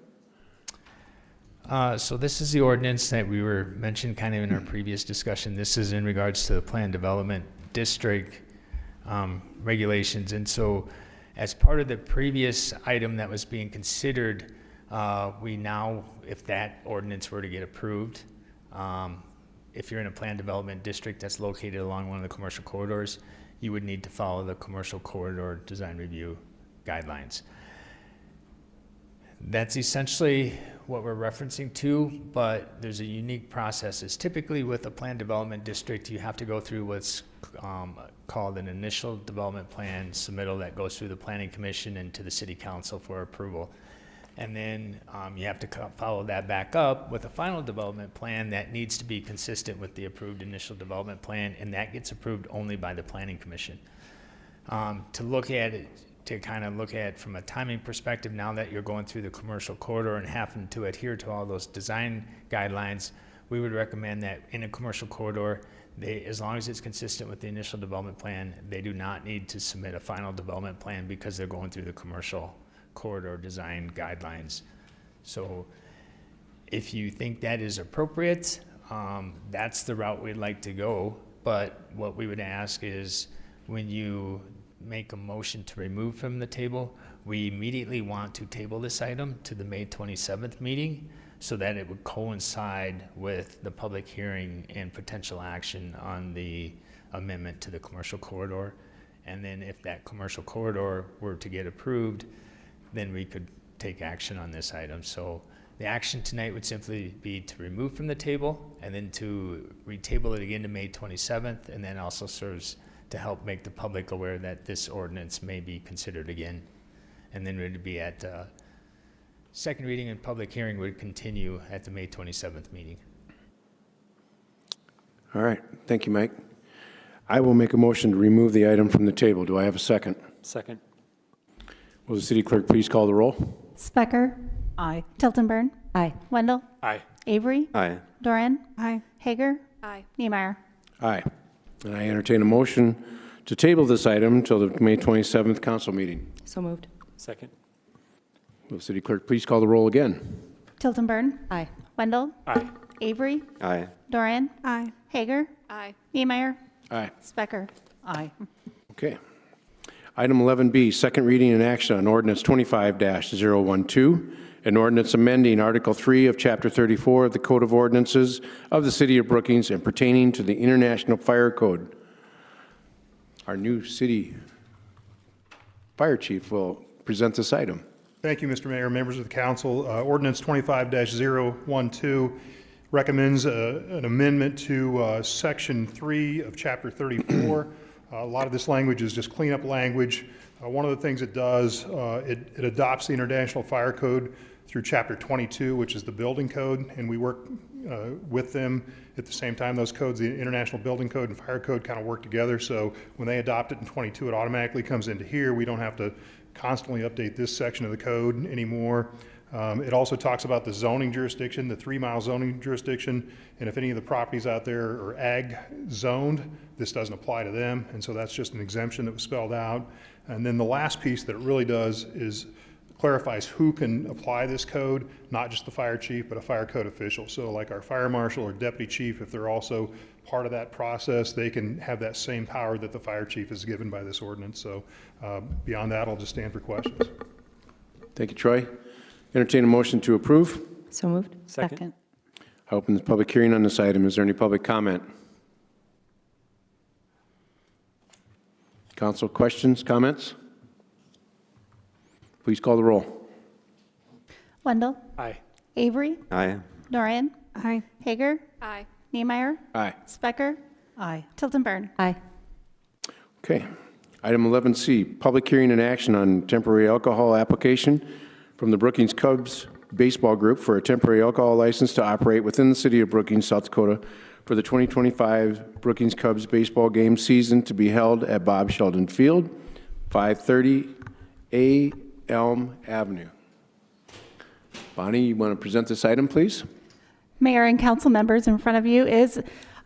So this is the ordinance that we were mentioned kind of in our previous discussion. This is in regards to the Plan Development District regulations. And so as part of the previous item that was being considered, we now, if that ordinance were to get approved, if you're in a planned development district that's located along one of the commercial corridors, you would need to follow the commercial corridor design review guidelines. That's essentially what we're referencing to, but there's a unique process. It's typically with a planned development district, you have to go through what's called an initial development plan submittal that goes through the Planning Commission and to the City Council for approval. And then you have to follow that back up with a final development plan that needs to be consistent with the approved initial development plan, and that gets approved only by the Planning Commission. To look at it, to kind of look at from a timing perspective, now that you're going through the commercial corridor and having to adhere to all those design guidelines, we would recommend that in a commercial corridor, as long as it's consistent with the initial development plan, they do not need to submit a final development plan because they're going through the commercial corridor design guidelines. So if you think that is appropriate, that's the route we'd like to go. But what we would ask is when you make a motion to remove from the table, we immediately want to table this item to the May 27th meeting so that it would coincide with the public hearing and potential action on the amendment to the commercial corridor. And then if that commercial corridor were to get approved, then we could take action on this item. So the action tonight would simply be to remove from the table and then to retable it again to May 27th, and then also serves to help make the public aware that this ordinance may be considered again. And then it would be at second reading and public hearing would continue at the May 27th meeting. All right, thank you, Mike. I will make a motion to remove the item from the table. Do I have a second? Second. Will the city clerk please call the roll? Specker. Aye. Tiltonburn. Aye. Wendell. Aye. Avery. Aye. Doran. Aye. Hager. Aye. Niemeyer. Aye. And I entertain a motion to table this item until the May 27th council meeting. So moved. Second. Will the city clerk please call the roll again? Tiltonburn. Aye. Wendell. Aye. Avery. Aye. Doran. Aye. Hager. Aye. Niemeyer. Aye. Specker. Aye. Okay. Item 11B, second reading and action on ordinance 25-012, an ordinance amending Article 3 of Chapter 34 of the Code of Ordinances of the City of Brookings and pertaining to the International Fire Code. Our new city fire chief will present this item. Thank you, Mr. Mayor, members of the council. Ordinance 25-012 recommends an amendment to Section 3 of Chapter 34 A lot of this language is just cleanup language. One of the things it does, it adopts the International Fire Code through Chapter 22, which is the building code, and we work with them at the same time. Those codes, the International Building Code and Fire Code, kind of work together. So when they adopt it in 22, it automatically comes into here. We don't have to constantly update this section of the code anymore. It also talks about the zoning jurisdiction, the 3-mile zoning jurisdiction, and if any of the properties out there are ag zoned, this doesn't apply to them, and so that's just an exemption that was spelled out. And then the last piece that it really does is clarifies who can apply this code, not just the fire chief, but a fire code official. So like our fire marshal or deputy chief, if they're also part of that process, they can have that same power that the fire chief is given by this ordinance. So beyond that, I'll just stand for questions. Thank you, Troy. Entertain a motion to approve. So moved. Second. I open the public hearing on this item. Is there any public comment? Council questions, comments? Please call the roll. Wendell? Aye. Avery? Aye. Dorian? Aye. Hager? Aye. Niemeyer? Aye. Specker? Aye. Tilton Burn? Aye. Okay. Item 11C, public hearing and action on temporary alcohol application from the Brookings Cubs Baseball Group for a temporary alcohol license to operate within the city of Brookings, South Dakota for the 2025 Brookings Cubs baseball game season to be held at Bob Sheldon Field, 530 A Elm Avenue. Bonnie, you want to present this item, please? Mayor and council members, in front of you is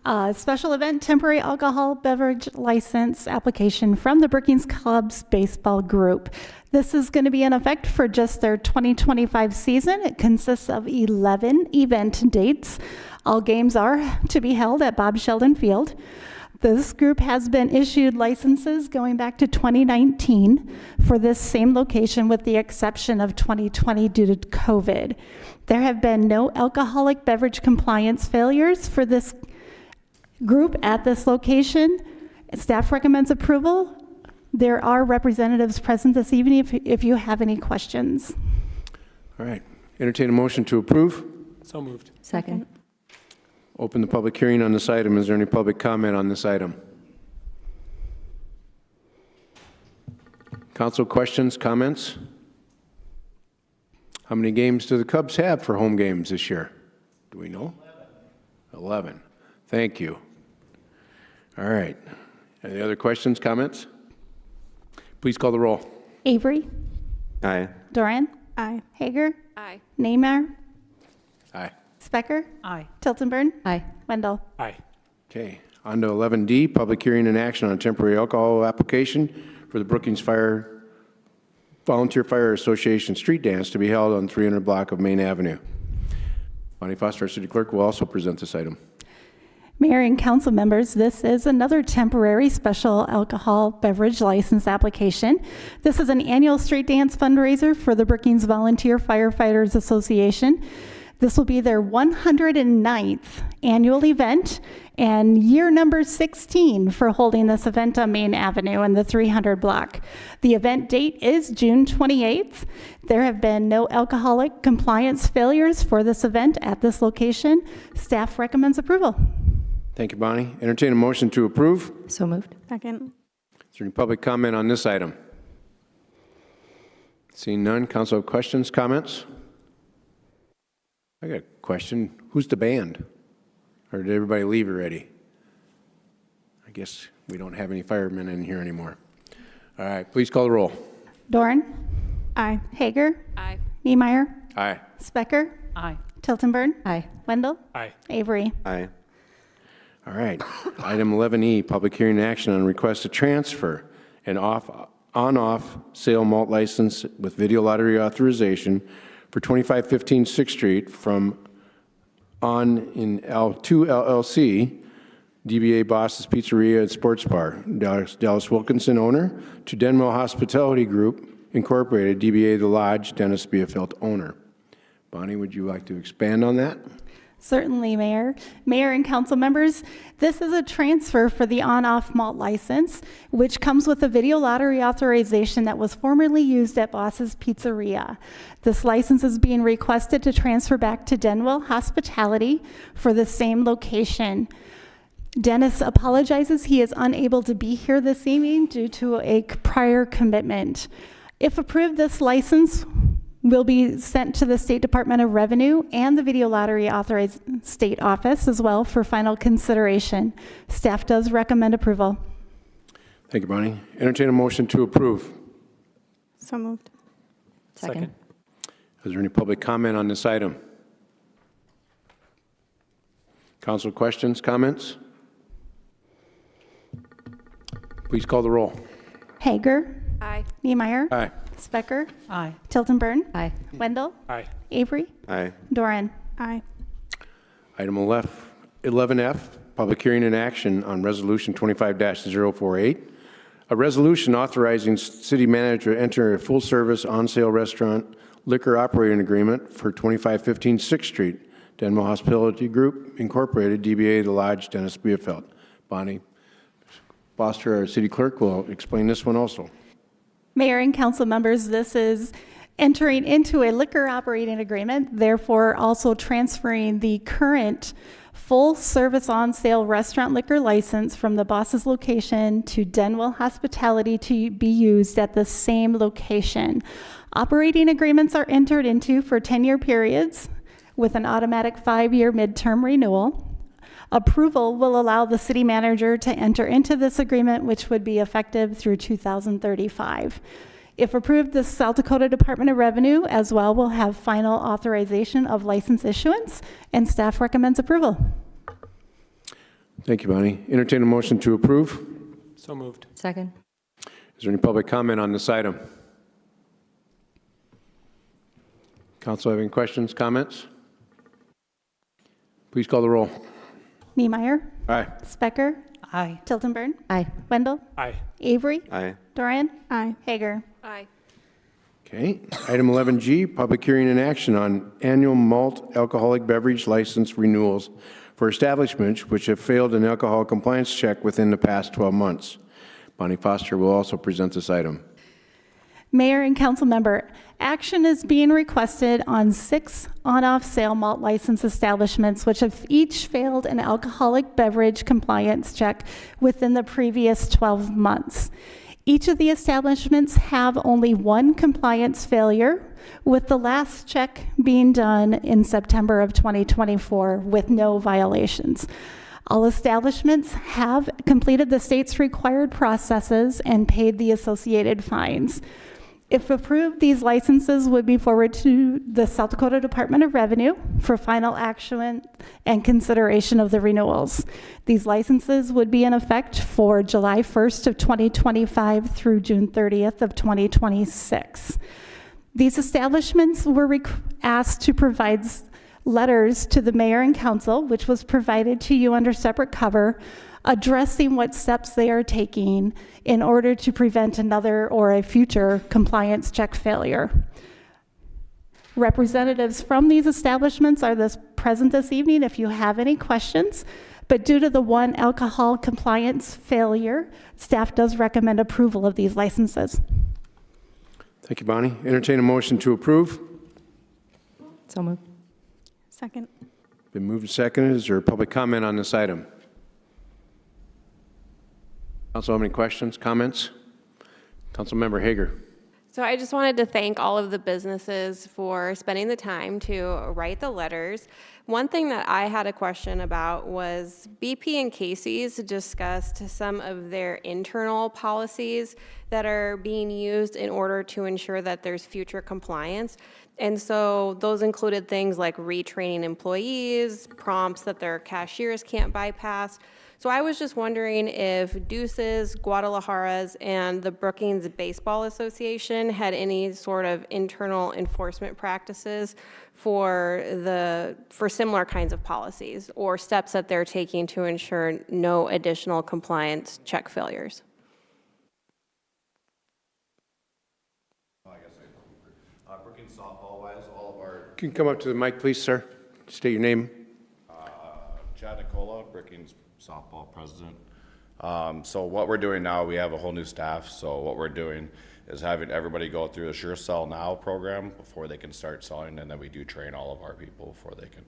a special event temporary alcohol beverage license application from the Brookings Cubs Baseball Group. This is going to be in effect for just their 2025 season. It consists of 11 event dates. All games are to be held at Bob Sheldon Field. This group has been issued licenses going back to 2019 for this same location, with the exception of 2020 due to COVID. There have been no alcoholic beverage compliance failures for this group at this location. Staff recommends approval. There are representatives present this evening if you have any questions. All right. Entertain a motion to approve. So moved. Second. Open the public hearing on this item. Is there any public comment on this item? Council questions, comments? How many games do the Cubs have for home games this year? Do we know? 11. Thank you. All right. Any other questions, comments? Please call the roll. Avery? Aye. Dorian? Aye. Hager? Aye. Niemeyer? Aye. Specker? Aye. Tilton Burn? Aye. Wendell? Aye. Okay. On to 11D, public hearing and action on temporary alcohol application for the Brookings Volunteer Fire Association street dance to be held on 300 block of Main Avenue. Bonnie Foster, our city clerk, will also present this item. Mayor and council members, this is another temporary special alcohol beverage license application. This is an annual street dance fundraiser for the Brookings Volunteer Firefighters Association. This will be their 109th annual event and year number 16 for holding this event on Main Avenue in the 300 block. The event date is June 28th. There have been no alcoholic compliance failures for this event at this location. Staff recommends approval. Thank you, Bonnie. Entertain a motion to approve. So moved. Second. Is there any public comment on this item? Seeing none, council have questions, comments? I got a question. Who's the band? Or did everybody leave already? I guess we don't have any firemen in here anymore. All right, please call the roll. Doran? Aye. Hager? Aye. Niemeyer? Aye. Specker? Aye. Tilton Burn? Aye. Wendell? Aye. Avery? Aye. All right. Item 11E, public hearing and action on request to transfer an on-off sale malt license with video lottery authorization for 2515 6th Street from On in L2 LLC, DBA Boss's Pizzeria and Sports Bar, Dallas Wilkinson owner, to Denwell Hospitality Group Incorporated, DBA The Lodge, Dennis Biefeld owner. Bonnie, would you like to expand on that? Certainly, Mayor. Mayor and council members, this is a transfer for the on-off malt license, which comes with a video lottery authorization that was formerly used at Boss's Pizzeria. This license is being requested to transfer back to Denwell Hospitality for the same location. Dennis apologizes he is unable to be here this evening due to a prior commitment. If approved, this license will be sent to the State Department of Revenue and the Video Lottery Authorized State Office as well for final consideration. Staff does recommend approval. Thank you, Bonnie. Entertain a motion to approve. So moved. Second. Is there any public comment on this item? Council questions, comments? Please call the roll. Hager. Aye. Niemeyer. Aye. Specker. Aye. Tilton Burn. Aye. Wendell. Aye. Avery. Aye. Doran. Aye. Item 11F, public hearing and action on Resolution 25-048, a resolution authorizing city manager to enter a full-service on-sale restaurant liquor operating agreement for 2515 6th Street, Denville Hospitality Group, Incorporated, DBA The Lodge, Dennis Biefeld. Bonnie Foster, our city clerk, will explain this one also. Mayor and council members, this is entering into a liquor operating agreement, therefore also transferring the current full-service on-sale restaurant liquor license from the Boss's location to Denville Hospitality to be used at the same location. Operating agreements are entered into for 10-year periods with an automatic 5-year midterm renewal. Approval will allow the city manager to enter into this agreement, which would be effective through 2035. If approved, the South Dakota Department of Revenue as well will have final authorization of license issuance, and staff recommends approval. Thank you, Bonnie. Entertain a motion to approve. So moved. Second. Is there any public comment on this item? Council have any questions, comments? Please call the roll. Niemeyer. Aye. Specker. Aye. Tilton Burn. Aye. Wendell. Aye. Avery. Aye. Doran. Aye. Hager. Aye. Okay. Item 11G, public hearing and action on annual malt alcoholic beverage license renewals for establishments which have failed an alcohol compliance check within the past 12 months. Bonnie Foster will also present this item. Mayor and council member, action is being requested on 6 on-off sale malt license establishments which have each failed an alcoholic beverage compliance check within the previous 12 months. Each of the establishments have only one compliance failure, with the last check being done in September of 2024 with no violations. All establishments have completed the state's required processes and paid the associated fines. If approved, these licenses would be forwarded to the South Dakota Department of Revenue for final action and consideration of the renewals. These licenses would be in effect for July 1st of 2025 through June 30th of 2026. These establishments were asked to provide letters to the mayor and council, which was provided to you under separate cover, addressing what steps they are taking in order to prevent another or a future compliance check failure. Representatives from these establishments are present this evening if you have any questions, but due to the one alcohol compliance failure, staff does recommend approval of these licenses. Thank you, Bonnie. Entertain a motion to approve. So moved. Second. Been moved and seconded. Is there public comment on this item? Council have any questions, comments? Councilmember Hager. So I just wanted to thank all of the businesses for spending the time to write the letters. One thing that I had a question about was BP and Casey's discussed some of their internal policies that are being used in order to ensure that there's future compliance. And so those included things like retraining employees, prompts that their cashiers can't bypass. So I was just wondering if Deuces, Guadalajara's, and the Brookings Baseball Association had any sort of internal enforcement practices for similar kinds of policies or steps that they're taking to ensure no additional compliance check failures. Brookings softball-wise, all of our... Can you come up to the mic, please, sir? State your name. Chad Nicola, Brookings softball president. So what we're doing now, we have a whole new staff. So what we're doing is having everybody go through the Sure Sell Now program before they can start selling, and then we do train all of our people before they can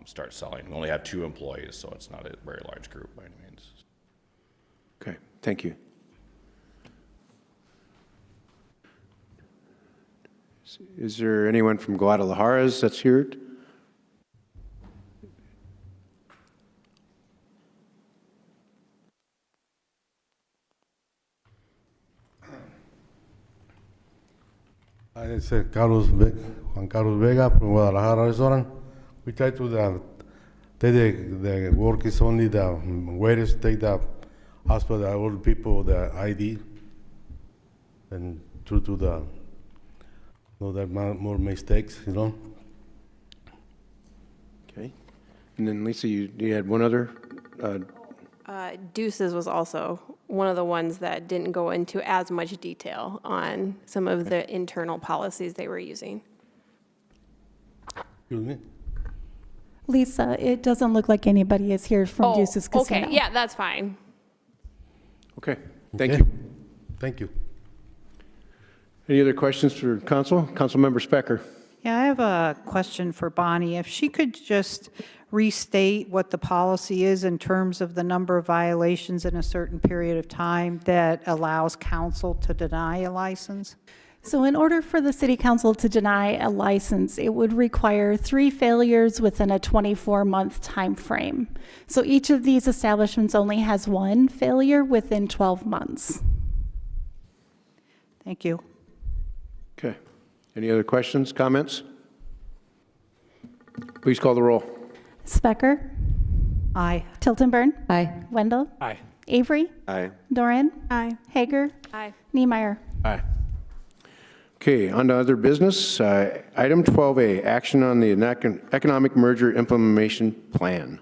start selling. We only have 2 employees, so it's not a very large group by any means. Okay, thank you. Is there anyone from Guadalajara's that's here? It's Juan Carlos Vega from Guadalajara restaurant. We try to take the work is only the waiters take the hospital, all the people, the ID, and true to the, no, that more mistakes, you know. Okay. And then Lisa, you had one other? Deuces was also one of the ones that didn't go into as much detail on some of the internal policies they were using. Excuse me? Lisa, it doesn't look like anybody is here from Deuces Casino. Okay, yeah, that's fine. Okay, thank you. Thank you. Any other questions for Council? Councilmember Specker. Yeah, I have a question for Bonnie. If she could just restate what the policy is in terms of the number of violations in a certain period of time that allows council to deny a license? So in order for the city council to deny a license, it would require 3 failures within a 24-month time frame. So each of these establishments only has 1 failure within 12 months. Thank you. Okay. Any other questions, comments? Please call the roll. Specker. Aye. Tiltonburn. Aye. Wendell. Aye. Avery. Aye. Doran. Aye. Hager. Aye. Niemeyer. Aye. Okay, on to other business. Item 12A, action on the economic merger implementation plan.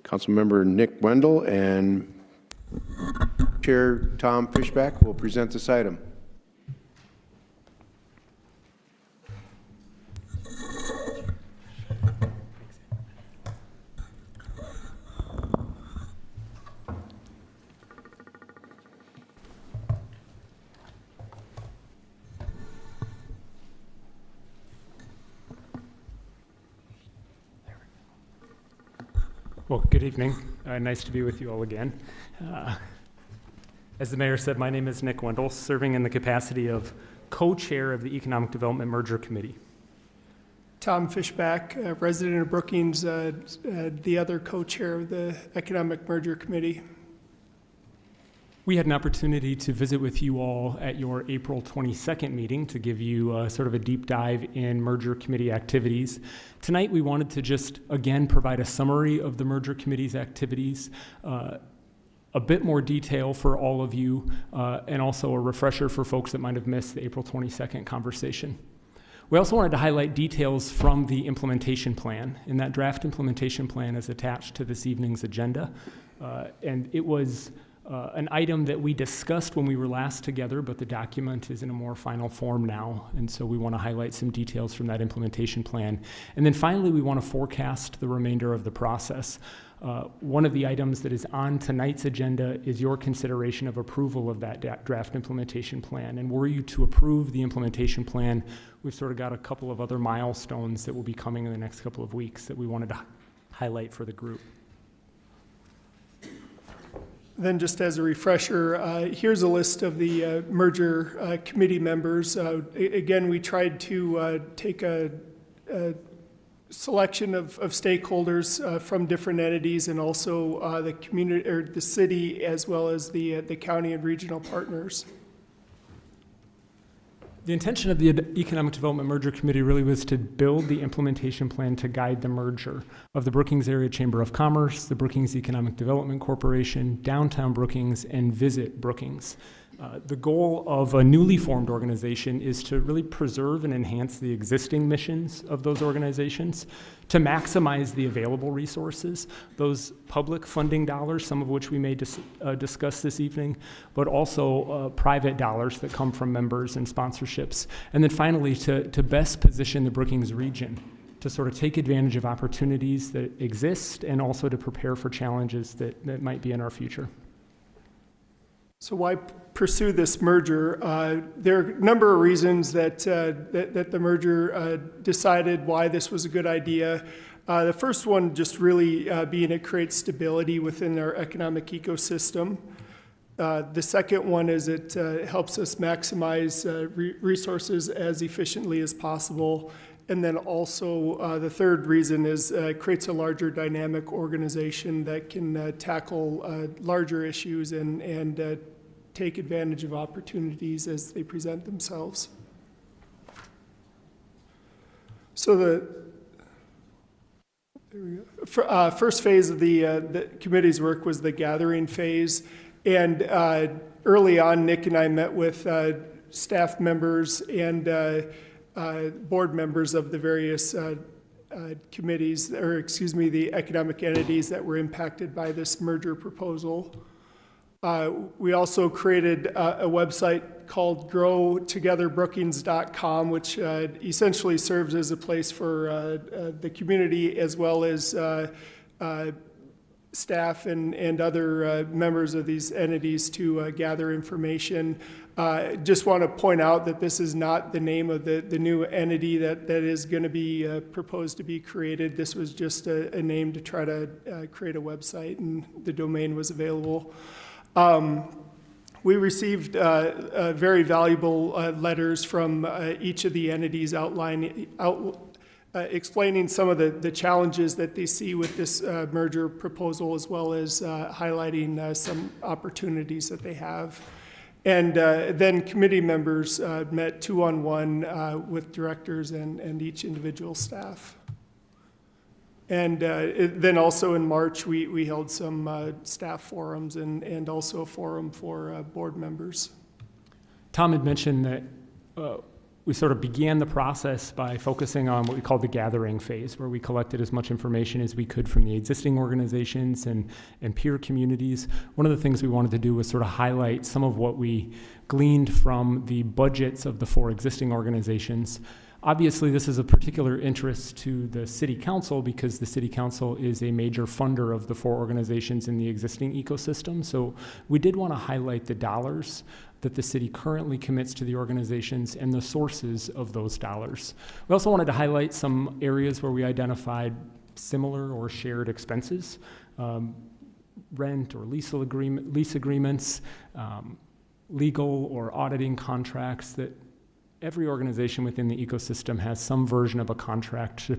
Councilmember Nick Wendell and Chair Tom Fishback will present this item. Well, good evening. Nice to be with you all again. As the mayor said, my name is Nick Wendell, serving in the capacity of co-chair of the Economic Development Merger Committee. Tom Fishback, resident of Brookings, the other co-chair of the Economic Merger Committee. We had an opportunity to visit with you all at your April 22nd meeting to give you sort of a deep dive in merger committee activities. Tonight, we wanted to just, again, provide a summary of the merger committee's activities, a bit more detail for all of you, and also a refresher for folks that might have missed the April 22nd conversation. We also wanted to highlight details from the implementation plan, and that draft implementation plan is attached to this evening's agenda. And it was an item that we discussed when we were last together, but the document is in a more final form now, and so we want to highlight some details from that implementation plan. And then finally, we want to forecast the remainder of the process. One of the items that is on tonight's agenda is your consideration of approval of that draft implementation plan. And were you to approve the implementation plan, we've sort of got a couple of other milestones that will be coming in the next couple of weeks that we wanted to highlight for the group. Then just as a refresher, here's a list of the merger committee members. Again, we tried to take a selection of stakeholders from different entities and also the community or the city as well as the county and regional partners. The intention of the Economic Development Merger Committee really was to build the implementation plan to guide the merger of the Brookings Area Chamber of Commerce, the Brookings Economic Development Corporation, Downtown Brookings, and Visit Brookings. The goal of a newly formed organization is to really preserve and enhance the existing missions of those organizations, to maximize the available resources, those public funding dollars, some of which we may discuss this evening, but also private dollars that come from members and sponsorships. And then finally, to best position the Brookings region to sort of take advantage of opportunities that exist and also to prepare for challenges that might be in our future. So why pursue this merger? There are a number of reasons that the merger decided why this was a good idea. The first one just really being it creates stability within our economic ecosystem. The second one is it helps us maximize resources as efficiently as possible. And then also the third reason is creates a larger dynamic organization that can tackle larger issues and take advantage of opportunities as they present themselves. So the first phase of the committee's work was the gathering phase. And early on, Nick and I met with staff members and board members of the various committees, or excuse me, the economic entities that were impacted by this merger proposal. We also created a website called growtogetherbrookings.com, which essentially serves as a place for the community as well as staff and other members of these entities to gather information. Just want to point out that this is not the name of the new entity that is going to be proposed to be created. This was just a name to try to create a website, and the domain was available. We received very valuable letters from each of the entities explaining some of the challenges that they see with this merger proposal, as well as highlighting some opportunities that they have. And then committee members met 2-on-1 with directors and each individual staff. And then also in March, we held some staff forums and also a forum for board members. Tom had mentioned that we sort of began the process by focusing on what we called the gathering phase, where we collected as much information as we could from the existing organizations and peer communities. One of the things we wanted to do was sort of highlight some of what we gleaned from the budgets of the 4 existing organizations. Obviously, this is of particular interest to the City Council because the City Council is a major funder of the 4 organizations in the existing ecosystem. So we did want to highlight the dollars that the city currently commits to the organizations and the sources of those dollars. We also wanted to highlight some areas where we identified similar or shared expenses, rent or lease agreements, legal or auditing contracts, that every organization within the ecosystem has some version of a contract to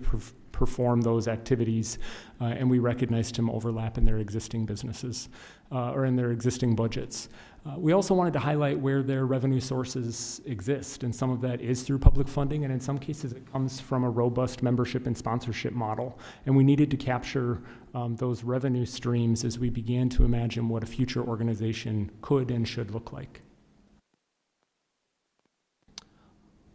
perform those activities, and we recognized some overlap in their existing businesses or in their existing budgets. We also wanted to highlight where their revenue sources exist, and some of that is through public funding, and in some cases it comes from a robust membership and sponsorship model. And we needed to capture those revenue streams as we began to imagine what a future organization could and should look like.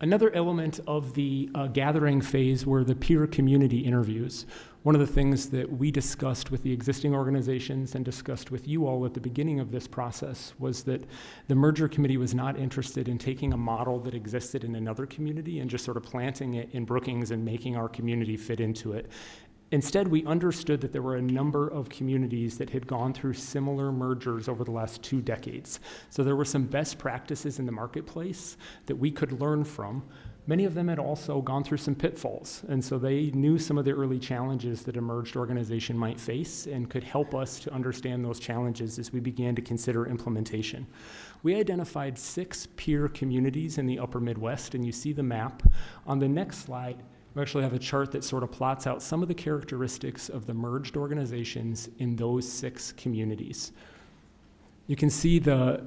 Another element of the gathering phase were the peer community interviews. One of the things that we discussed with the existing organizations and discussed with you all at the beginning of this process was that the merger committee was not interested in taking a model that existed in another community and just sort of planting it in Brookings and making our community fit into it. Instead, we understood that there were a number of communities that had gone through similar mergers over the last 2 decades. So there were some best practices in the marketplace that we could learn from. Many of them had also gone through some pitfalls, and so they knew some of the early challenges that a merged organization might face and could help us to understand those challenges as we began to consider implementation. We identified 6 peer communities in the upper Midwest, and you see the map. On the next slide, we actually have a chart that sort of plots out some of the characteristics of the merged organizations in those 6 communities. You can see the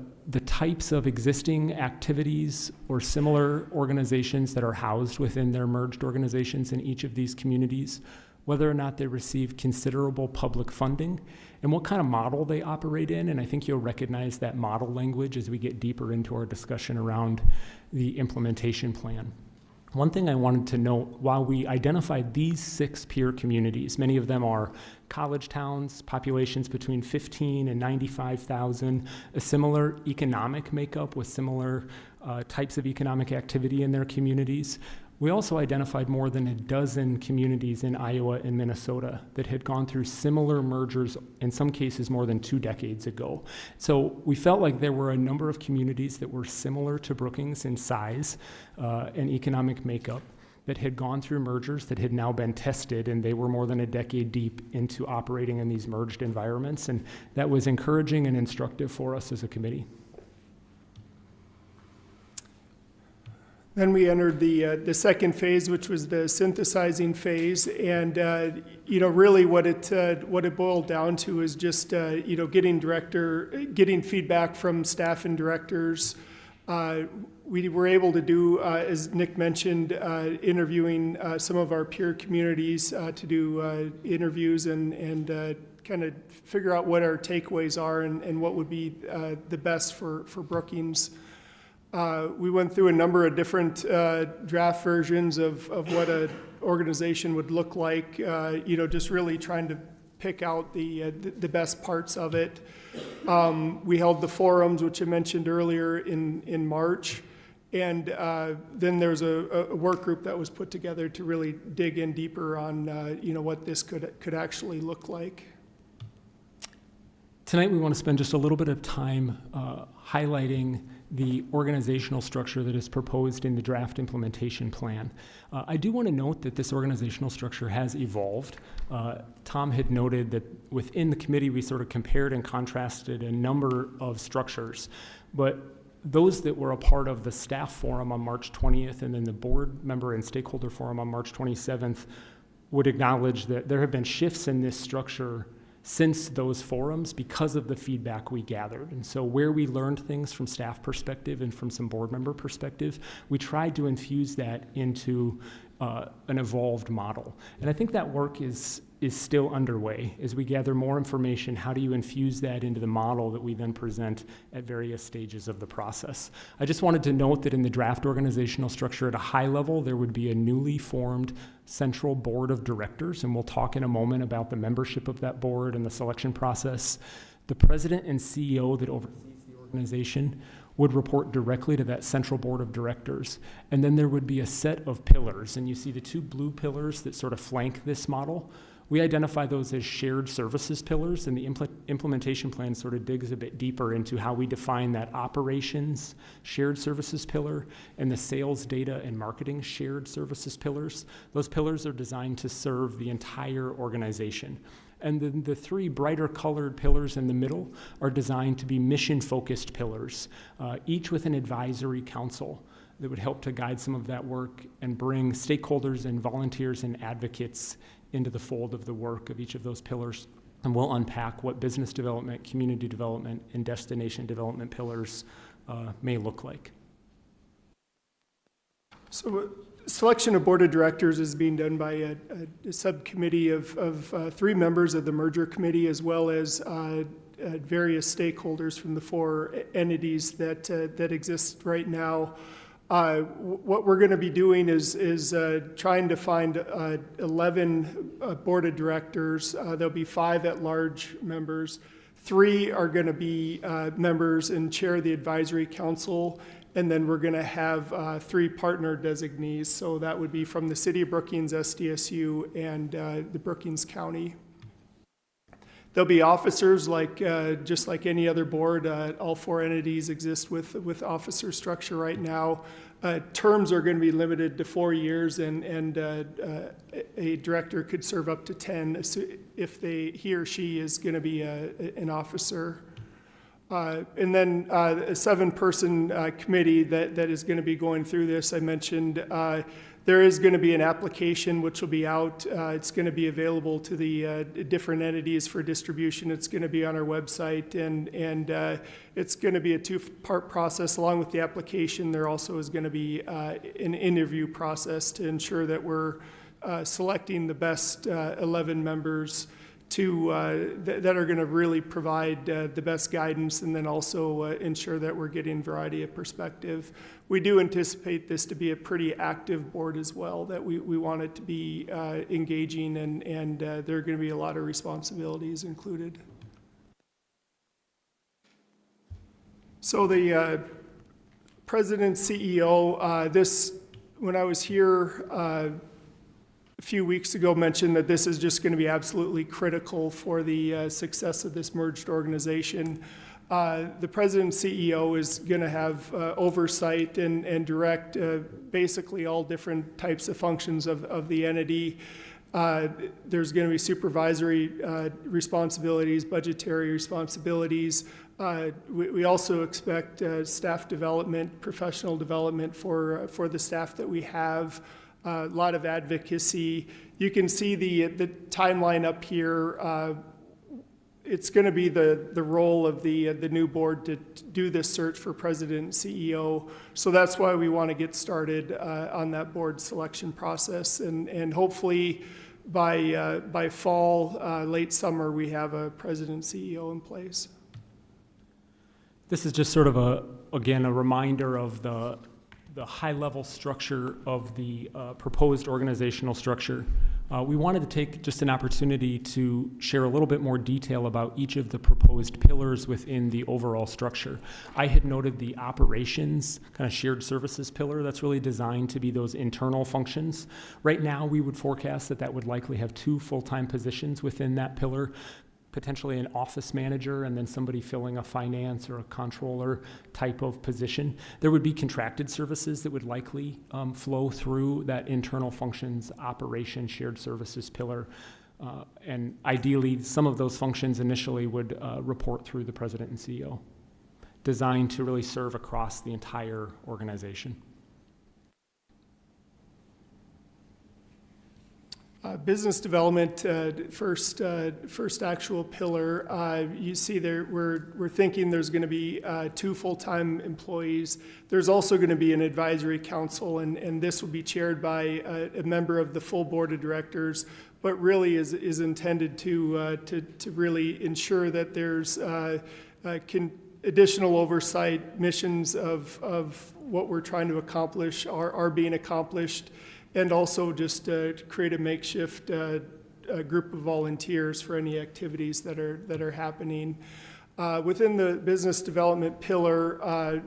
types of existing activities or similar organizations that are housed within their merged organizations in each of these communities, whether or not they receive considerable public funding, and what kind of model they operate in. And I think you'll recognize that model language as we get deeper into our discussion around the implementation plan. One thing I wanted to note, while we identified these 6 peer communities, many of them are college towns, populations between 15 and 95,000, a similar economic makeup with similar types of economic activity in their communities. We also identified more than a dozen communities in Iowa and Minnesota that had gone through similar mergers, in some cases more than 2 decades ago. So we felt like there were a number of communities that were similar to Brookings in size and economic makeup, that had gone through mergers that had now been tested, and they were more than a decade deep into operating in these merged environments. And that was encouraging and instructive for us as a committee. Then we entered the second phase, which was the synthesizing phase, and really what it boiled down to is just getting feedback from staff and directors. We were able to do, as Nick mentioned, interviewing some of our peer communities to do interviews and kind of figure out what our takeaways are and what would be the best for Brookings. We went through a number of different draft versions of what an organization would look like, just really trying to pick out the best parts of it. We held the forums, which I mentioned earlier, in March. And then there's a work group that was put together to really dig in deeper on what this could actually look like. Tonight we want to spend just a little bit of time highlighting the organizational structure that is proposed in the draft implementation plan. I do want to note that this organizational structure has evolved. Tom had noted that within the committee we sort of compared and contrasted a number of structures, but those that were a part of the staff forum on March 20th and then the board member and stakeholder forum on March 27th would acknowledge that there have been shifts in this structure since those forums because of the feedback we gathered. And so where we learned things from staff perspective and from some board member perspective, we tried to infuse that into an evolved model. And I think that work is still underway. As we gather more information, how do you infuse that into the model that we then present at various stages of the process? I just wanted to note that in the draft organizational structure at a high level, there would be a newly formed central board of directors, and we'll talk in a moment about the membership of that board and the selection process. The president and CEO that oversees the organization would report directly to that central board of directors. And then there would be a set of pillars, and you see the two blue pillars that sort of flank this model. We identify those as shared services pillars, and the implementation plan sort of digs a bit deeper into how we define that operations shared services pillar and the sales, data, and marketing shared services pillars. Those pillars are designed to serve the entire organization. And then the three brighter colored pillars in the middle are designed to be mission-focused pillars, each with an advisory council that would help to guide some of that work and bring stakeholders and volunteers and advocates into the fold of the work of each of those pillars. And we'll unpack what business development, community development, and destination development pillars may look like. So selection of board of directors is being done by a subcommittee of 3 members of the merger committee, as well as various stakeholders from the 4 entities that exist right now. What we're going to be doing is trying to find 11 board of directors. There'll be 5 at-large members. 3 are going to be members and chair the advisory council, and then we're going to have 3 partner designees. So that would be from the City of Brookings, SDSU, and the Brookings County. There'll be officers just like any other board. All 4 entities exist with officer structure right now. Terms are going to be limited to 4 years, and a director could serve up to 10 if he or she is going to be an officer. And then a 7-person committee that is going to be going through this. I mentioned there is going to be an application which will be out. It's going to be available to the different entities for distribution. It's going to be on our website, and it's going to be a 2-part process. Along with the application, there also is going to be an interview process to ensure that we're selecting the best 11 members that are going to really provide the best guidance, and then also ensure that we're getting variety of perspective. We do anticipate this to be a pretty active board as well, that we want it to be engaging, and there are going to be a lot of responsibilities included. So the president, CEO, when I was here a few weeks ago, mentioned that this is just going to be absolutely critical for the success of this merged organization. The president and CEO is going to have oversight and direct basically all different types of functions of the entity. There's going to be supervisory responsibilities, budgetary responsibilities. We also expect staff development, professional development for the staff that we have, a lot of advocacy. You can see the timeline up here. It's going to be the role of the new board to do this search for president and CEO. So that's why we want to get started on that board selection process. And hopefully by fall, late summer, we have a president and CEO in place. This is just sort of again, a reminder of the high-level structure of the proposed organizational structure. We wanted to take just an opportunity to share a little bit more detail about each of the proposed pillars within the overall structure. I had noted the operations, kind of shared services pillar. That's really designed to be those internal functions. Right now, we would forecast that would likely have 2 full-time positions within that pillar, potentially an office manager and then somebody filling a finance or a controller type of position. There would be contracted services that would likely flow through that internal functions operation shared services pillar. And ideally, some of those functions initially would report through the president and CEO, designed to really serve across the entire organization. Business development, first actual pillar. You see there, we're thinking there's going to be 2 full-time employees. There's also going to be an advisory council, and this will be chaired by a member of the full board of directors, but really is intended to really ensure that there's additional oversight, missions of what we're trying to accomplish are being accomplished, and also just create a makeshift group of volunteers for any activities that are happening. Within the business development pillar,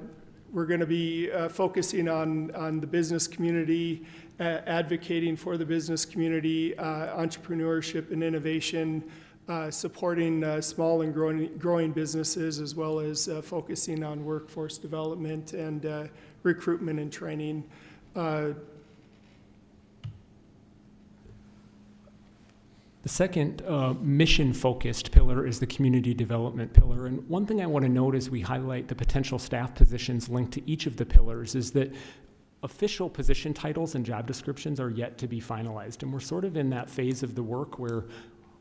we're going to be focusing on the business community, advocating for the business community, entrepreneurship and innovation, supporting small and growing businesses, as well as focusing on workforce development and recruitment and training. The second mission-focused pillar is the community development pillar. And one thing I want to note as we highlight the potential staff positions linked to each of the pillars is that official position titles and job descriptions are yet to be finalized. And we're sort of in that phase of the work where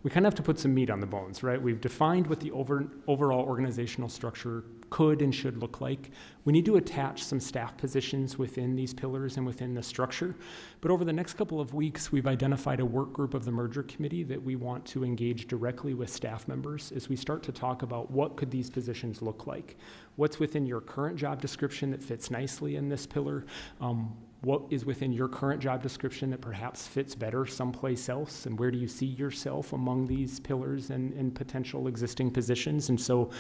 we kind of have to put some meat on the bones, right? We've defined what the overall organizational structure could and should look like. We need to attach some staff positions within these pillars and within the structure. But over the next couple of weeks, we've identified a work group of the merger committee that we want to engage directly with staff members as we start to talk about what could these positions look like. What's within your current job description that fits nicely in this pillar? What is within your current job description that perhaps fits better someplace else? And where do you see yourself among these pillars and potential existing positions? And so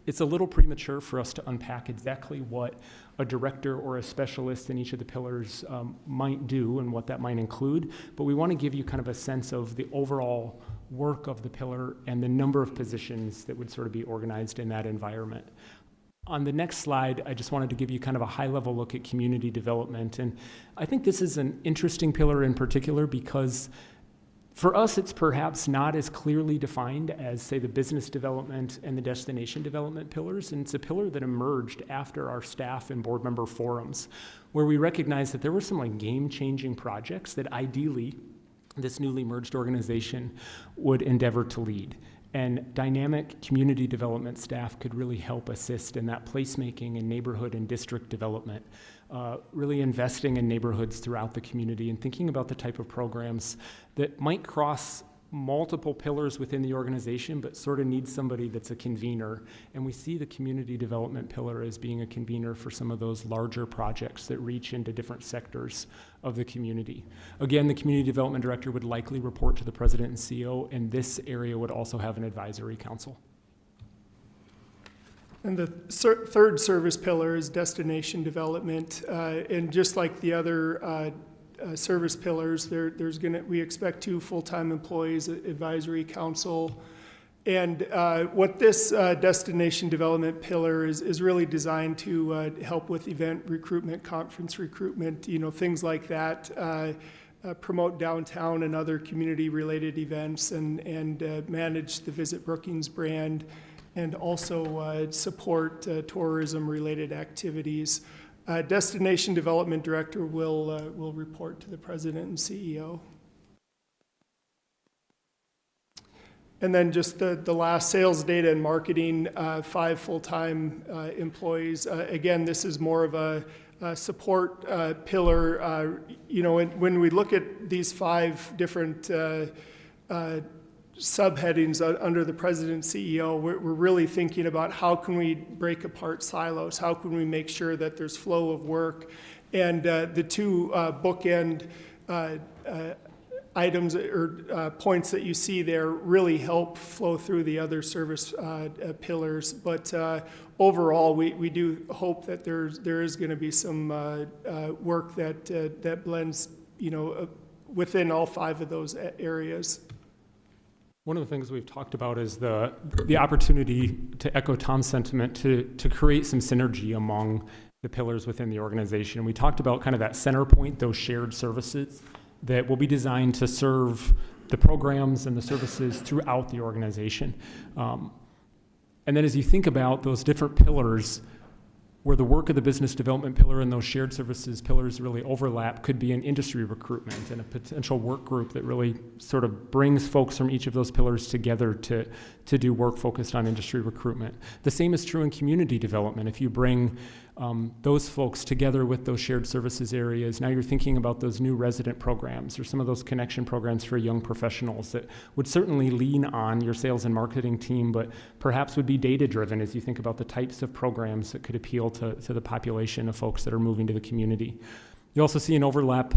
it's a little premature for us to unpack exactly what a director or a specialist in each of the pillars might do and what that might include. But we want to give you kind of a sense of the overall work of the pillar and the number of positions that would sort of be organized in that environment. On the next slide, I just wanted to give you kind of a high-level look at community development. And I think this is an interesting pillar in particular because for us, it's perhaps not as clearly defined as, say, the business development and the destination development pillars. And it's a pillar that emerged after our staff and board member forums, where we recognized that there were some game-changing projects that ideally this newly merged organization would endeavor to lead. And dynamic community development staff could really help assist in that placemaking and neighborhood and district development, really investing in neighborhoods throughout the community and thinking about the type of programs that might cross multiple pillars within the organization, but sort of need somebody that's a convener. And we see the community development pillar as being a convener for some of those larger projects that reach into different sectors of the community. Again, the community development director would likely report to the president and CEO, and this area would also have an advisory council. And the third service pillar is destination development. And just like the other service pillars, we expect 2 full-time employees, advisory council, And what this destination development pillar is really designed to help with event recruitment, conference recruitment, things like that, promote downtown and other community-related events, and manage the Visit Brookings brand, and also support tourism-related activities. Destination Development Director will report to the President and CEO. And then just the last, sales, data, and marketing, 5 full-time employees. Again, this is more of a support pillar. When we look at these 5 different subheadings under the President and CEO, we're really thinking about how can we break apart silos? How can we make sure that there's flow of work? And the 2 bookend items or points that you see there really help flow through the other service pillars. But overall, we do hope that there is going to be some work that blends, within all 5 of those areas. One of the things we've talked about is the opportunity, to echo Tom's sentiment, to create some synergy among the pillars within the organization. We talked about kind of that center point, those shared services that will be designed to serve the programs and the services throughout the organization. And then as you think about those different pillars, where the work of the business development pillar and those shared services pillars really overlap, could be an industry recruitment and a potential work group that really sort of brings folks from each of those pillars together to do work focused on industry recruitment. The same is true in community development. If you bring those folks together with those shared services areas, now you're thinking about those new resident programs or some of those connection programs for young professionals that would certainly lean on your sales and marketing team, but perhaps would be data-driven as you think about the types of programs that could appeal to the population of folks that are moving to the community. You also see an overlap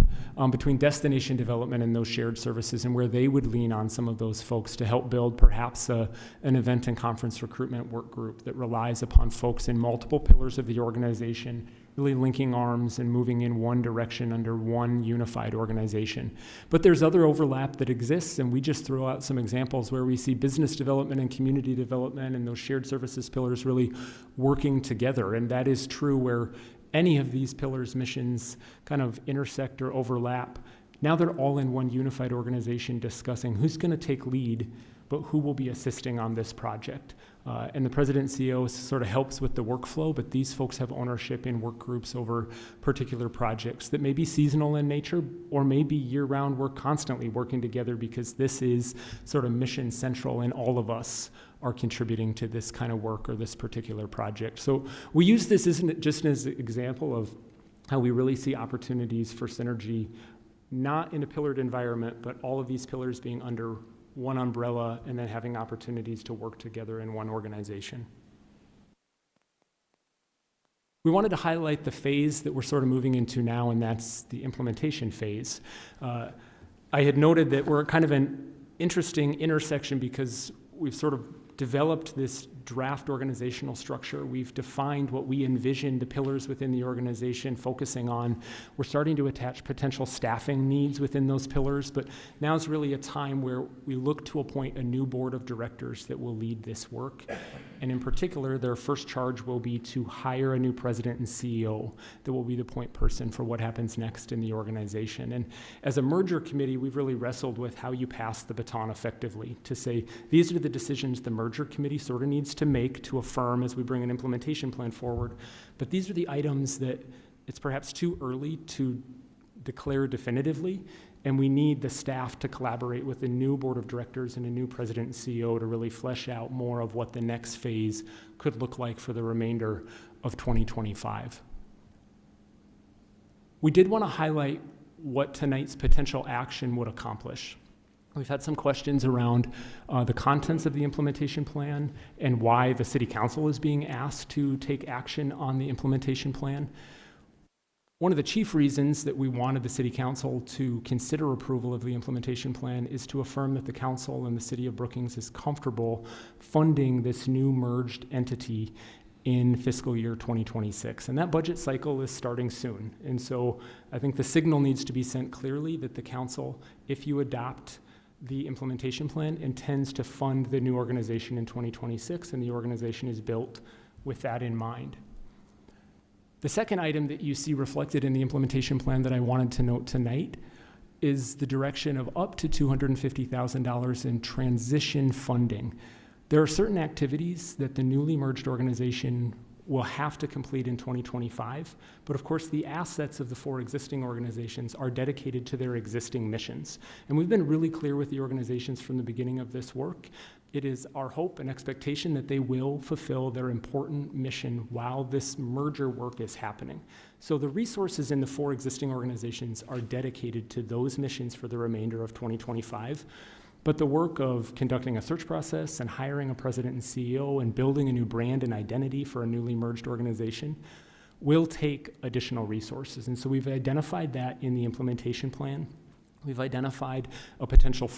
between destination development and those shared services, and where they would lean on some of those folks to help build perhaps an event and conference recruitment work group that relies upon folks in multiple pillars of the organization, really linking arms and moving in one direction under one unified organization. But there's other overlap that exists, and we just throw out some examples where we see business development and community development and those shared services pillars really working together. And that is true where any of these pillars' missions kind of intersect or overlap. Now they're all in one unified organization discussing who's going to take lead, but who will be assisting on this project. And the President and CEO sort of helps with the workflow, but these folks have ownership in work groups over particular projects that may be seasonal in nature or may be year-round. We're constantly working together because this is sort of mission central, and all of us are contributing to this kind of work or this particular project. So we use this just as an example of how we really see opportunities for synergy, not in a pillared environment, but all of these pillars being under one umbrella and then having opportunities to work together in one organization. We wanted to highlight the phase that we're sort of moving into now, and that's the implementation phase. I had noted that we're kind of an interesting intersection because we've sort of developed this draft organizational structure. We've defined what we envision the pillars within the organization focusing on. We're starting to attach potential staffing needs within those pillars, but now is really a time where we look to appoint a new board of directors that will lead this work. And in particular, their first charge will be to hire a new president and CEO that will be the point person for what happens next in the organization. And as a merger committee, we've really wrestled with how you pass the baton effectively to say, these are the decisions the merger committee sort of needs to make to affirm as we bring an implementation plan forward. But these are the items that it's perhaps too early to declare definitively, and we need the staff to collaborate with a new board of directors and a new president and CEO to really flesh out more of what the next phase could look like for the remainder of 2025. We did want to highlight what tonight's potential action would accomplish. We've had some questions around the contents of the implementation plan and why the City Council is being asked to take action on the implementation plan. One of the chief reasons that we wanted the City Council to consider approval of the implementation plan is to affirm that the Council and the City of Brookings is comfortable funding this new merged entity in fiscal year 2026. And that budget cycle is starting soon. And so I think the signal needs to be sent clearly that the Council, if you adopt the implementation plan intends to fund the new organization in 2026, and the organization is built with that in mind. The second item that you see reflected in the implementation plan that I wanted to note tonight is the direction of up to $250,000 in transition funding. There are certain activities that the newly merged organization will have to complete in 2025, but of course the assets of the 4 existing organizations are dedicated to their existing missions. And we've been really clear with the organizations from the beginning of this work. It is our hope and expectation that they will fulfill their important mission while this merger work is happening. So the resources in the 4 existing organizations are dedicated to those missions for the remainder of 2025. But the work of conducting a search process and hiring a president and CEO and building a new brand and identity for a newly merged organization will take additional resources. And so we've identified that in the implementation plan. We've identified a potential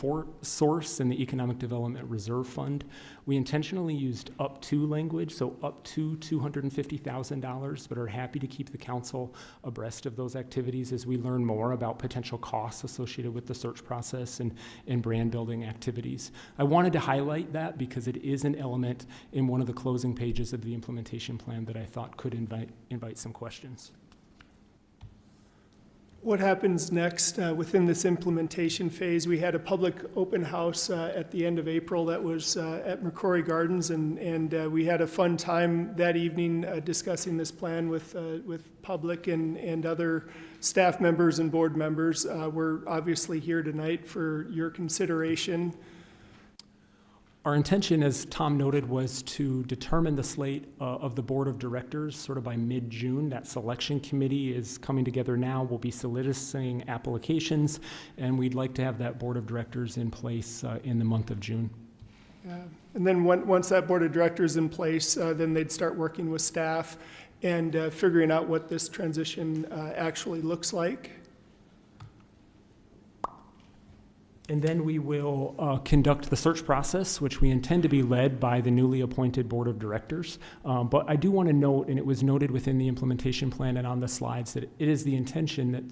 source in the Economic Development Reserve Fund. We intentionally used up to language, so up to $250,000, but are happy to keep the council abreast of those activities as we learn more about potential costs associated with the search process and brand building activities. I wanted to highlight that because it is an element in one of the closing pages of the implementation plan that I thought could invite some questions. What happens next within this implementation phase? We had a public open house at the end of April that was at McCrory Gardens, and we had a fun time that evening discussing this plan with public and other staff members and board members. We're obviously here tonight for your consideration. Our intention, as Tom noted, was to determine the slate of the board of directors sort of by mid-June. That selection committee is coming together now. We'll be soliciting applications, and we'd like to have that board of directors in place in the month of June. And then once that board of directors is in place, then they'd start working with staff and figuring out what this transition actually looks like. And then we will conduct the search process, which we intend to be led by the newly appointed board of directors. But I do want to note, and it was noted within the implementation plan and on the slides, that it is the intention that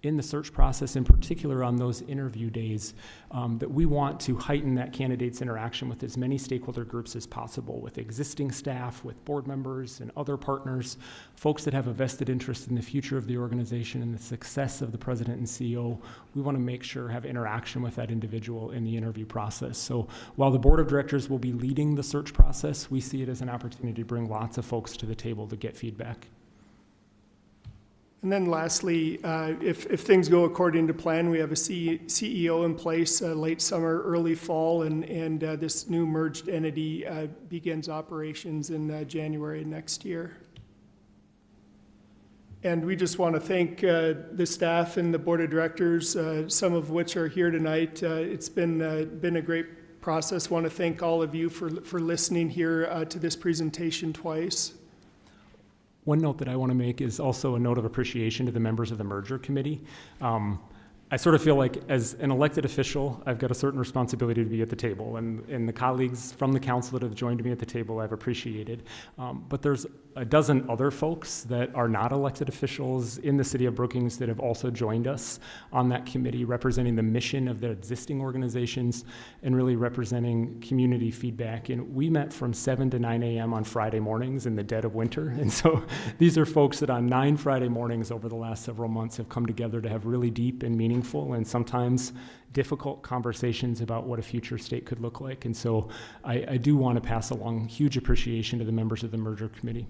in the search process, in particular on those interview days, that we want to heighten that candidate's interaction with as many stakeholder groups as possible, with existing staff, with board members and other partners, folks that have a vested interest in the future of the organization and the success of the president and CEO. We want to make sure have interaction with that individual in the interview process. So while the board of directors will be leading the search process, we see it as an opportunity to bring lots of folks to the table to get feedback. And then lastly, if things go according to plan, we have a CEO in place late summer, early fall, and this new merged entity begins operations in January next year. And we just want to thank the staff and the board of directors, some of which are here tonight. It's been a great process. Want to thank all of you for listening here to this presentation twice. One note that I want to make is also a note of appreciation to the members of the merger committee. I sort of feel like as an elected official, I've got a certain responsibility to be at the table, and the colleagues from the council that have joined me at the table I've appreciated. But there's a dozen other folks that are not elected officials in the city of Brookings that have also joined us on that committee, representing the mission of the existing organizations and really representing community feedback. And we met from 7 to 9 a.m. on Friday mornings in the dead of winter. And so these are folks that on 9 Friday mornings over the last several months have come together to have really deep and meaningful and sometimes difficult conversations about what a future state could look like. And so I do want to pass along huge appreciation to the members of the merger committee.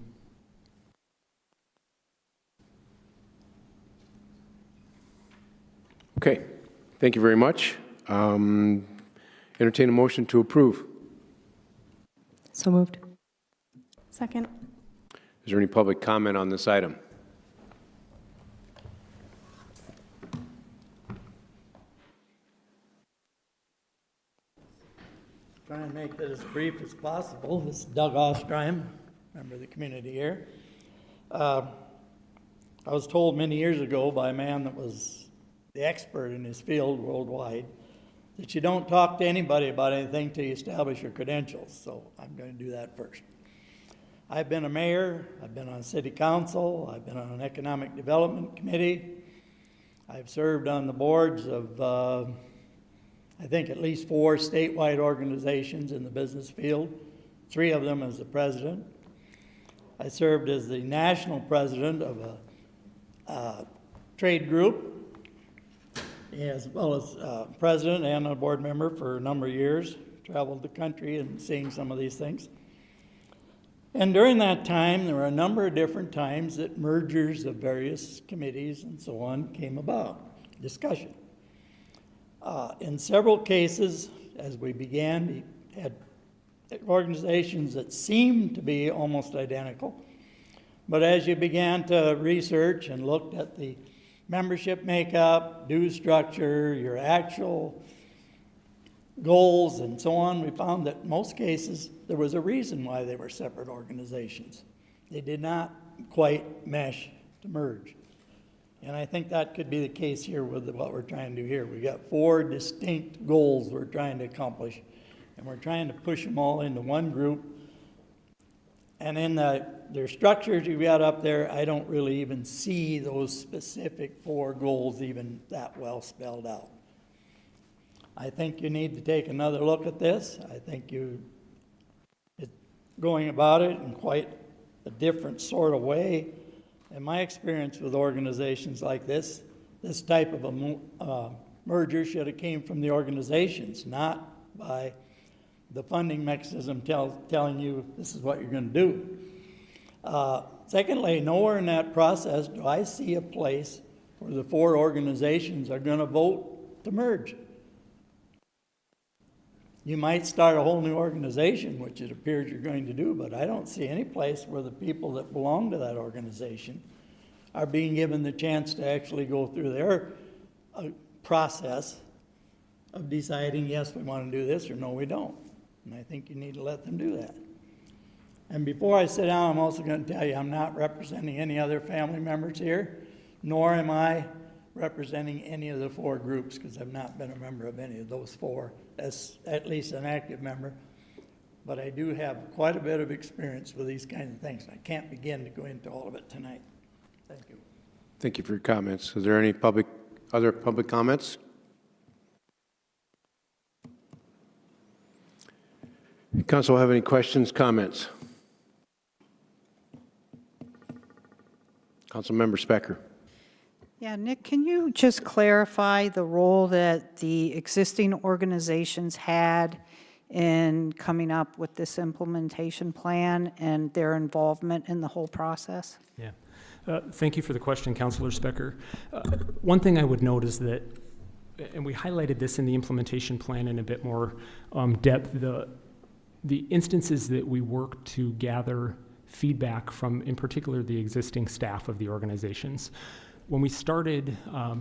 Okay, thank you very much. Entertain a motion to approve. So moved. Second. Is there any public comment on this item? Try and make that as brief as possible. This is Doug Ostreim, member of the community here. I was told many years ago by a man that was the expert in his field worldwide that you don't talk to anybody about anything till you establish your credentials. So I'm going to do that first. I've been a mayor, I've been on city council, I've been on an economic development committee. I've served on the boards of I think, at least 4 statewide organizations in the business field, 3 of them as the president. I served as the national president of a trade group, as well as president and a board member for a number of years, traveled the country and seeing some of these things. And during that time, there were a number of different times that mergers of various committees and so on came about, discussion. In several cases, as we began, we had organizations that seemed to be almost identical. But as you began to research and looked at the membership makeup, due structure, your actual goals and so on, we found that in most cases there was a reason why they were separate organizations. They did not quite mesh to merge. And I think that could be the case here with what we're trying to do here. We've got 4 distinct goals we're trying to accomplish, and we're trying to push them all into one group. And in their structures you've got up there, I don't really even see those specific 4 goals even that well spelled out. I think you need to take another look at this. I think you're going about it in quite a different sort of way. In my experience with organizations like this type of a merger should have came from the organizations, not by the funding mechanism telling you this is what you're going to do. Secondly, nowhere in that process do I see a place where the 4 organizations are going to vote to merge. You might start a whole new organization, which it appears you're going to do, but I don't see any place where the people that belong to that organization are being given the chance to actually go through their process of deciding, yes, we want to do this, or no, we don't. And I think you need to let them do that. And before I sit down, I'm also going to tell you I'm not representing any other family members here, nor am I representing any of the 4 groups, because I've not been a member of any of those 4, as at least an active member. But I do have quite a bit of experience with these kinds of things, and I can't begin to go into all of it tonight. Thank you. Thank you for your comments. Is there any other public comments? Council have any questions, comments? Councilmember Specker. Yeah, Nick, can you just clarify the role that the existing organizations had in coming up with this implementation plan and their involvement in the whole process? Yeah. Thank you for the question, Councilor Specker. One thing I would note is that, and we highlighted this in the implementation plan in a bit more depth, the instances that we work to gather feedback from, in particular, the existing staff of the organizations. When we started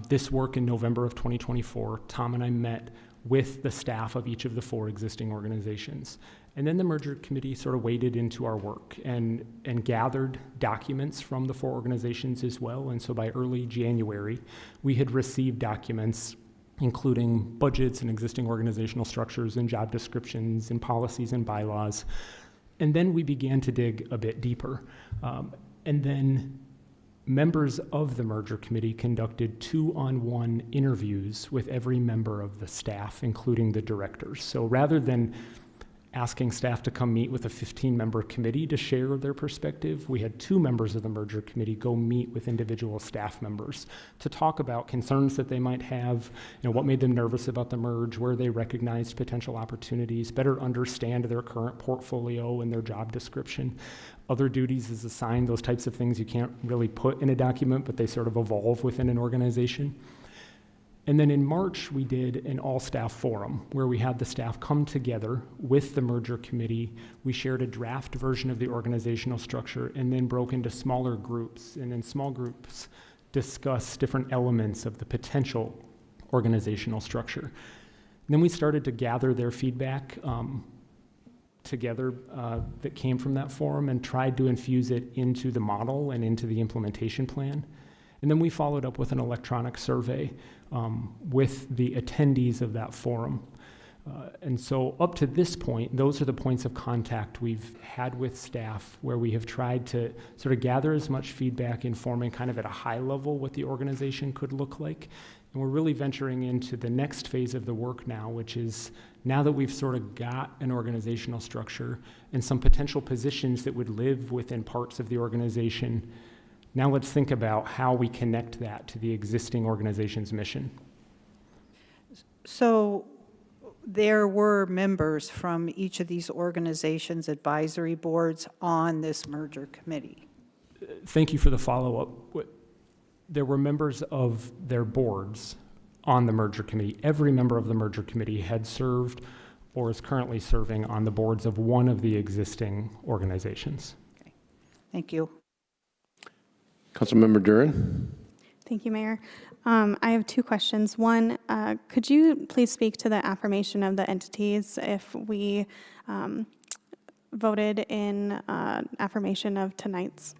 this work in November of 2024, Tom and I met with the staff of each of the 4 existing organizations. And then the merger committee sort of waded into our work and gathered documents from the 4 organizations as well. And so by early January, we had received documents including budgets and existing organizational structures and job descriptions and policies and bylaws. And then we began to dig a bit deeper. And then members of the merger committee conducted 2-on-1 interviews with every member of the staff, including the directors. So rather than asking staff to come meet with a 15-member committee to share their perspective, we had 2 members of the merger committee go meet with individual staff members to talk about concerns that they might have, what made them nervous about the merge, where they recognized potential opportunities, better understand their current portfolio and their job description. Other duties is assigned, those types of things you can't really put in a document, but they sort of evolve within an organization. And then in March, we did an all-staff forum where we had the staff come together with the merger committee. We shared a draft version of the organizational structure and then broke into smaller groups. And in small groups, discuss different elements of the potential organizational structure. And then we started to gather their feedback together that came from that forum and tried to infuse it into the model and into the implementation plan. And then we followed up with an electronic survey with the attendees of that forum. And so up to this point, those are the points of contact we've had with staff where we have tried to sort of gather as much feedback, informing kind of at a high level what the organization could look like. And we're really venturing into the next phase of the work now, which is now that we've sort of got an organizational structure and some potential positions that would live within parts of the organization, now let's think about how we connect that to the existing organization's mission. So there were members from each of these organizations' advisory boards on this merger committee. Thank you for the follow-up. There were members of their boards on the merger committee. Every member of the merger committee had served or is currently serving on the boards of one of the existing organizations. Okay. Thank you. Councilmember Duran. Thank you, Mayor. I have two questions. One, could you please speak to the affirmation of the entities if we voted in affirmation of tonight's?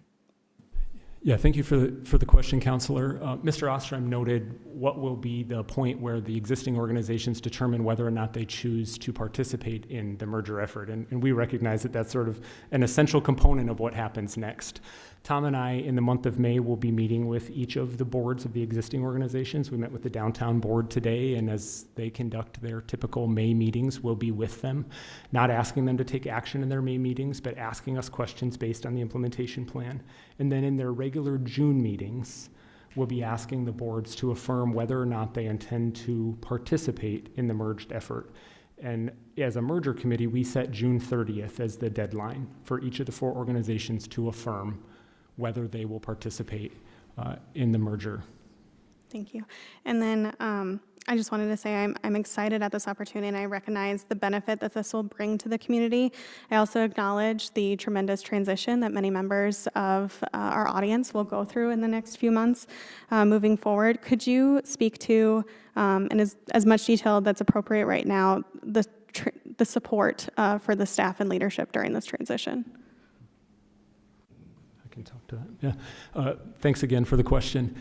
Yeah, thank you for the question, Councilor. Mr. Ostrom noted what will be the point where the existing organizations determine whether or not they choose to participate in the merger effort. And we recognize that that's sort of an essential component of what happens next. Tom and I, in the month of May, will be meeting with each of the boards of the existing organizations. We met with the downtown board today, and as they conduct their typical May meetings, we'll be with them, not asking them to take action in their May meetings, but asking us questions based on the implementation plan. And then in their regular June meetings, we'll be asking the boards to affirm whether or not they intend to participate in the merged effort. And as a merger committee, we set June 30th as the deadline for each of the 4 organizations to affirm whether they will participate in the merger. Thank you. And then I just wanted to say I'm excited at this opportunity, and I recognize the benefit that this will bring to the community. I also acknowledge the tremendous transition that many members of our audience will go through in the next few months moving forward. Could you speak to, in as much detail that's appropriate right now, the support for the staff and leadership during this transition? Can talk to that. Yeah. Thanks again for the question.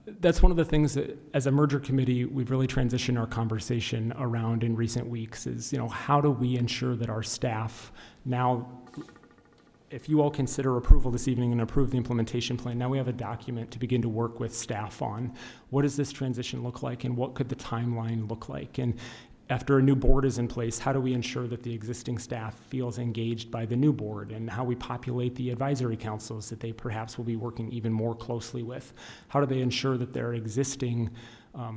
That's one of the things that, as a merger committee, we've really transitioned our conversation around in recent weeks is, how do we ensure that our staff now, if you all consider approval this evening and approve the implementation plan, now we have a document to begin to work with staff on. What does this transition look like, and what could the timeline look like? And after a new board is in place, how do we ensure that the existing staff feels engaged by the new board, and how we populate the advisory councils that they perhaps will be working even more closely with? How do they ensure that their existing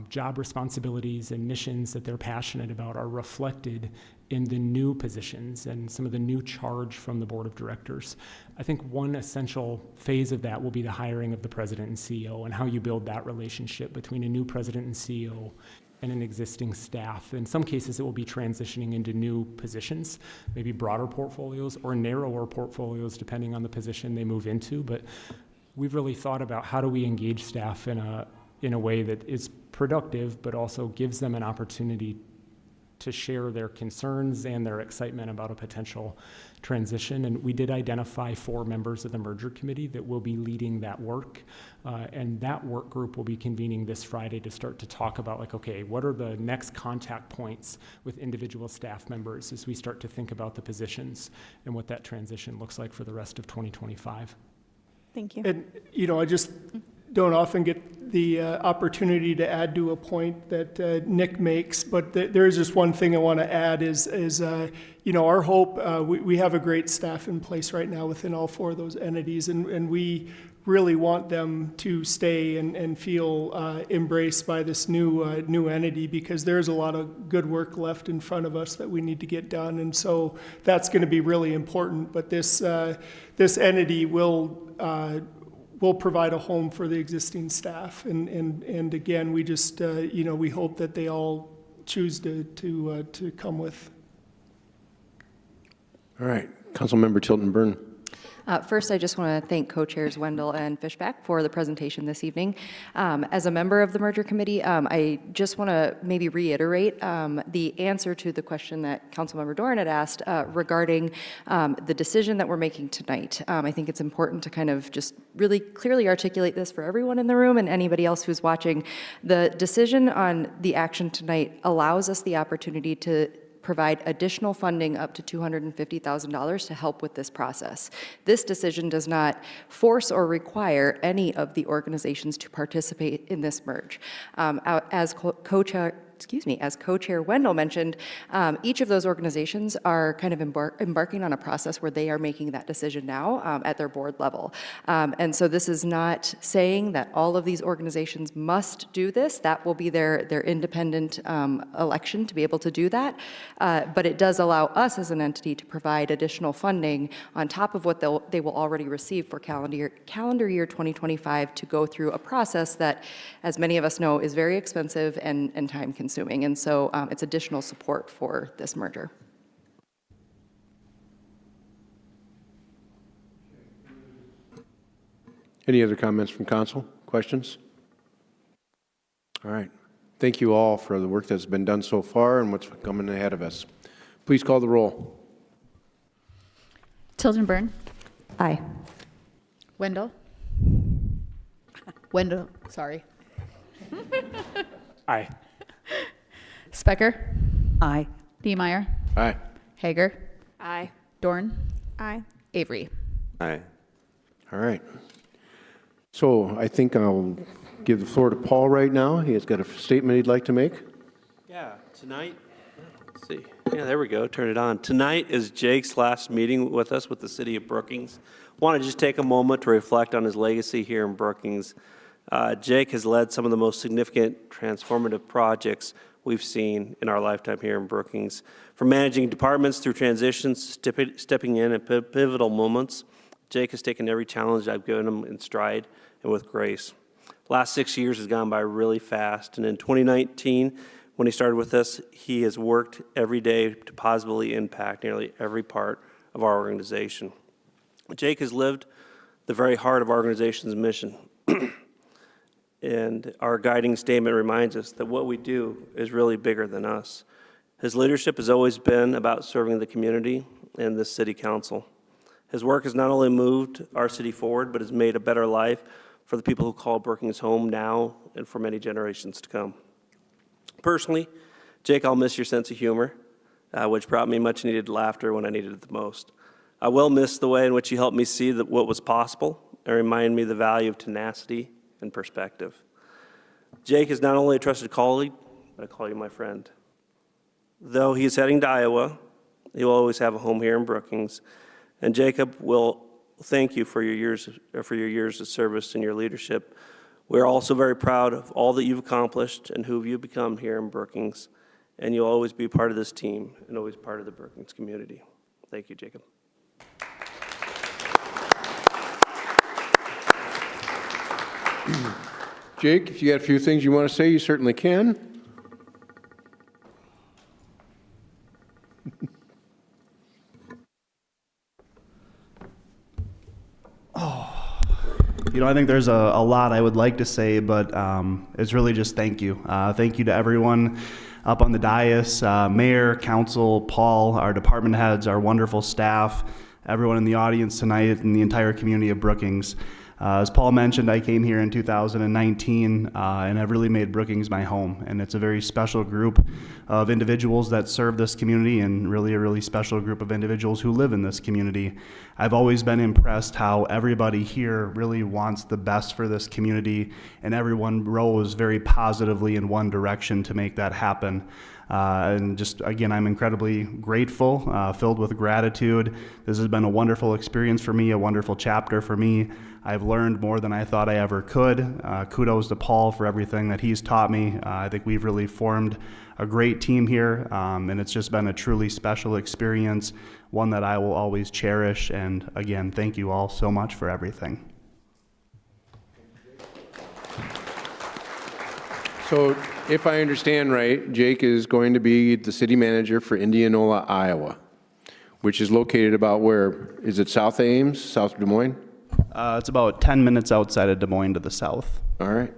job responsibilities and missions that they're passionate about are reflected in the new positions and some of the new charge from the board of directors? I think one essential phase of that will be the hiring of the president and CEO, and how you build that relationship between a new president and CEO and an existing staff. In some cases, it will be transitioning into new positions, maybe broader portfolios or narrower portfolios, depending on the position they move into. But we've really thought about how do we engage staff in a way that is productive, but also gives them an opportunity to share their concerns and their excitement about a potential transition. And we did identify 4 members of the merger committee that will be leading that work. And that work group will be convening this Friday to start to talk about, okay, what are the next contact points with individual staff members as we start to think about the positions and what that transition looks like for the rest of 2025. Thank you. And, I just don't often get the opportunity to add to a point that Nick makes, but there is just one thing I want to add is our hope, we have a great staff in place right now within all 4 of those entities, and we really want them to stay and feel embraced by this new entity, because there's a lot of good work left in front of us that we need to get done, and so that's going to be really important. But this entity will provide a home for the existing staff, and again, we just we hope that they all choose to come with. All right, Councilmember Tilton Burn. First, I just want to thank co-chairs Wendell and Fishback for the presentation this evening. As a member of the merger committee, I just want to maybe reiterate the answer to the question that Councilmember Doran had asked regarding the decision that we're making tonight. I think it's important to kind of just really clearly articulate this for everyone in the room and anybody else who's watching. The decision on the action tonight allows us the opportunity to provide additional funding up to $250,000 to help with this process. This decision does not force or require any of the organizations to participate in this merge. As co-chair Wendell mentioned, each of those organizations are kind of embarking on a process where they are making that decision now at their board level. And so this is not saying that all of these organizations must do this. That will be their independent election to be able to do that. But it does allow us as an entity to provide additional funding on top of what they will already receive for calendar year 2025 to go through a process that, as many of us know, is very expensive and time-consuming. And so it's additional support for this merger. Any other comments from council? Questions? All right. Thank you all for the work that's been done so far and what's coming ahead of us. Please call the roll. Tildenburn. Aye. Wendell. Sorry. Aye. Specker. Aye. Niemeyer. Aye. Hager. Aye. Dorn. Aye. Avery. Aye. All right. So I think I'll give the floor to Paul right now. He has got a statement he'd like to make. Yeah, tonight, let's see. Yeah, there we go, turn it on. Tonight is Jake's last meeting with us with the city of Brookings. Want to just take a moment to reflect on his legacy here in Brookings. Jake has led some of the most significant transformative projects we've seen in our lifetime here in Brookings. From managing departments through transitions, stepping in at pivotal moments, Jake has taken every challenge I've given him in stride and with grace. Last 6 years has gone by really fast, and in 2019, when he started with us, he has worked every day to positively impact nearly every part of our organization. Jake has lived the very heart of our organization's mission. And our guiding statement reminds us that what we do is really bigger than us. His leadership has always been about serving the community and the city council. His work has not only moved our city forward, but has made a better life for the people who call Brookings home now and for many generations to come. Personally, Jake, I'll miss your sense of humor, which brought me much needed laughter when I needed it the most. I will miss the way in which you helped me see what was possible and remind me the value of tenacity and perspective. Jake is not only a trusted colleague, but I call you my friend. Though he is heading to Iowa, he will always have a home here in Brookings. And Jacob will thank you for your years of service and your leadership. We're also very proud of all that you've accomplished and who you've become here in Brookings. And you'll always be part of this team and always part of the Brookings community. Thank you, Jacob. Jake, if you got a few things you want to say, you certainly can. You know, I think there's a lot I would like to say, but it's really just thank you. Thank you to everyone up on the dais, mayor, council, Paul, our department heads, our wonderful staff, everyone in the audience tonight, and the entire community of Brookings. As Paul mentioned, I came here in 2019, and I've really made Brookings my home. And it's a very special group of individuals that serve this community, and really a really special group of individuals who live in this community. I've always been impressed how everybody here really wants the best for this community, and everyone rows very positively in one direction to make that happen. And just, again, I'm incredibly grateful, filled with gratitude. This has been a wonderful experience for me, a wonderful chapter for me. I've learned more than I thought I ever could. Kudos to Paul for everything that he's taught me. I think we've really formed a great team here, and it's just been a truly special experience, one that I will always cherish. And again, thank you all so much for everything. So if I understand right, Jake is going to be the city manager for Indianola, Iowa. which is located about where? Is it south of Ames, south of Des Moines? It's about 10 minutes outside of Des Moines to the south. All right.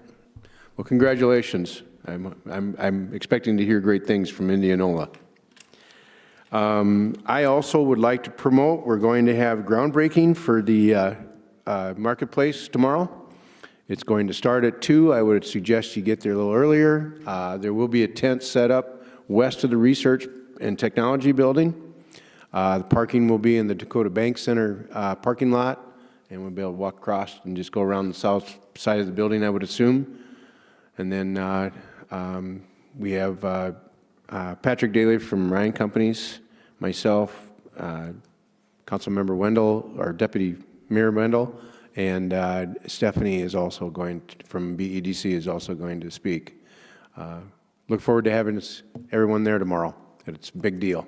Well, congratulations. I'm expecting to hear great things from Indianola. I also would like to promote, we're going to have groundbreaking for the marketplace tomorrow. It's going to start at 2. I would suggest you get there a little earlier. There will be a tent set up west of the Research and Technology Building. The parking will be in the Dakota Bank Center parking lot, and we'll be able to walk across and just go around the south side of the building, I would assume. And then we have Patrick Daly from Ryan Companies, myself, Councilmember Wendell, our Deputy Mayor Wendell, and Stephanie is also going to, from BEDC is also going to speak. Look forward to having everyone there tomorrow. It's a big deal.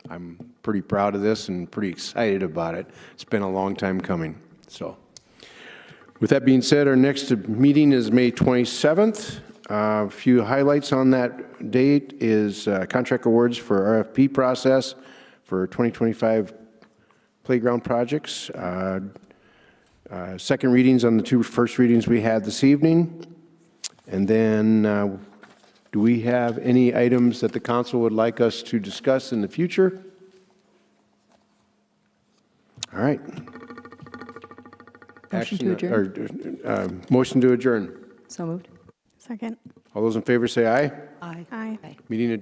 I'm pretty proud of this and pretty excited about it. It's been a long time coming. So, with that being said, our next meeting is May 27th. A few highlights on that date is contract awards for RFP process for 2025 playground projects. Second readings on the 2 first readings we had this evening. And then do we have any items that the council would like us to discuss in the future? All right. Motion to adjourn. Motion to adjourn. So moved. Second. All those in favor say aye. Aye. Aye. Meeting adjourned.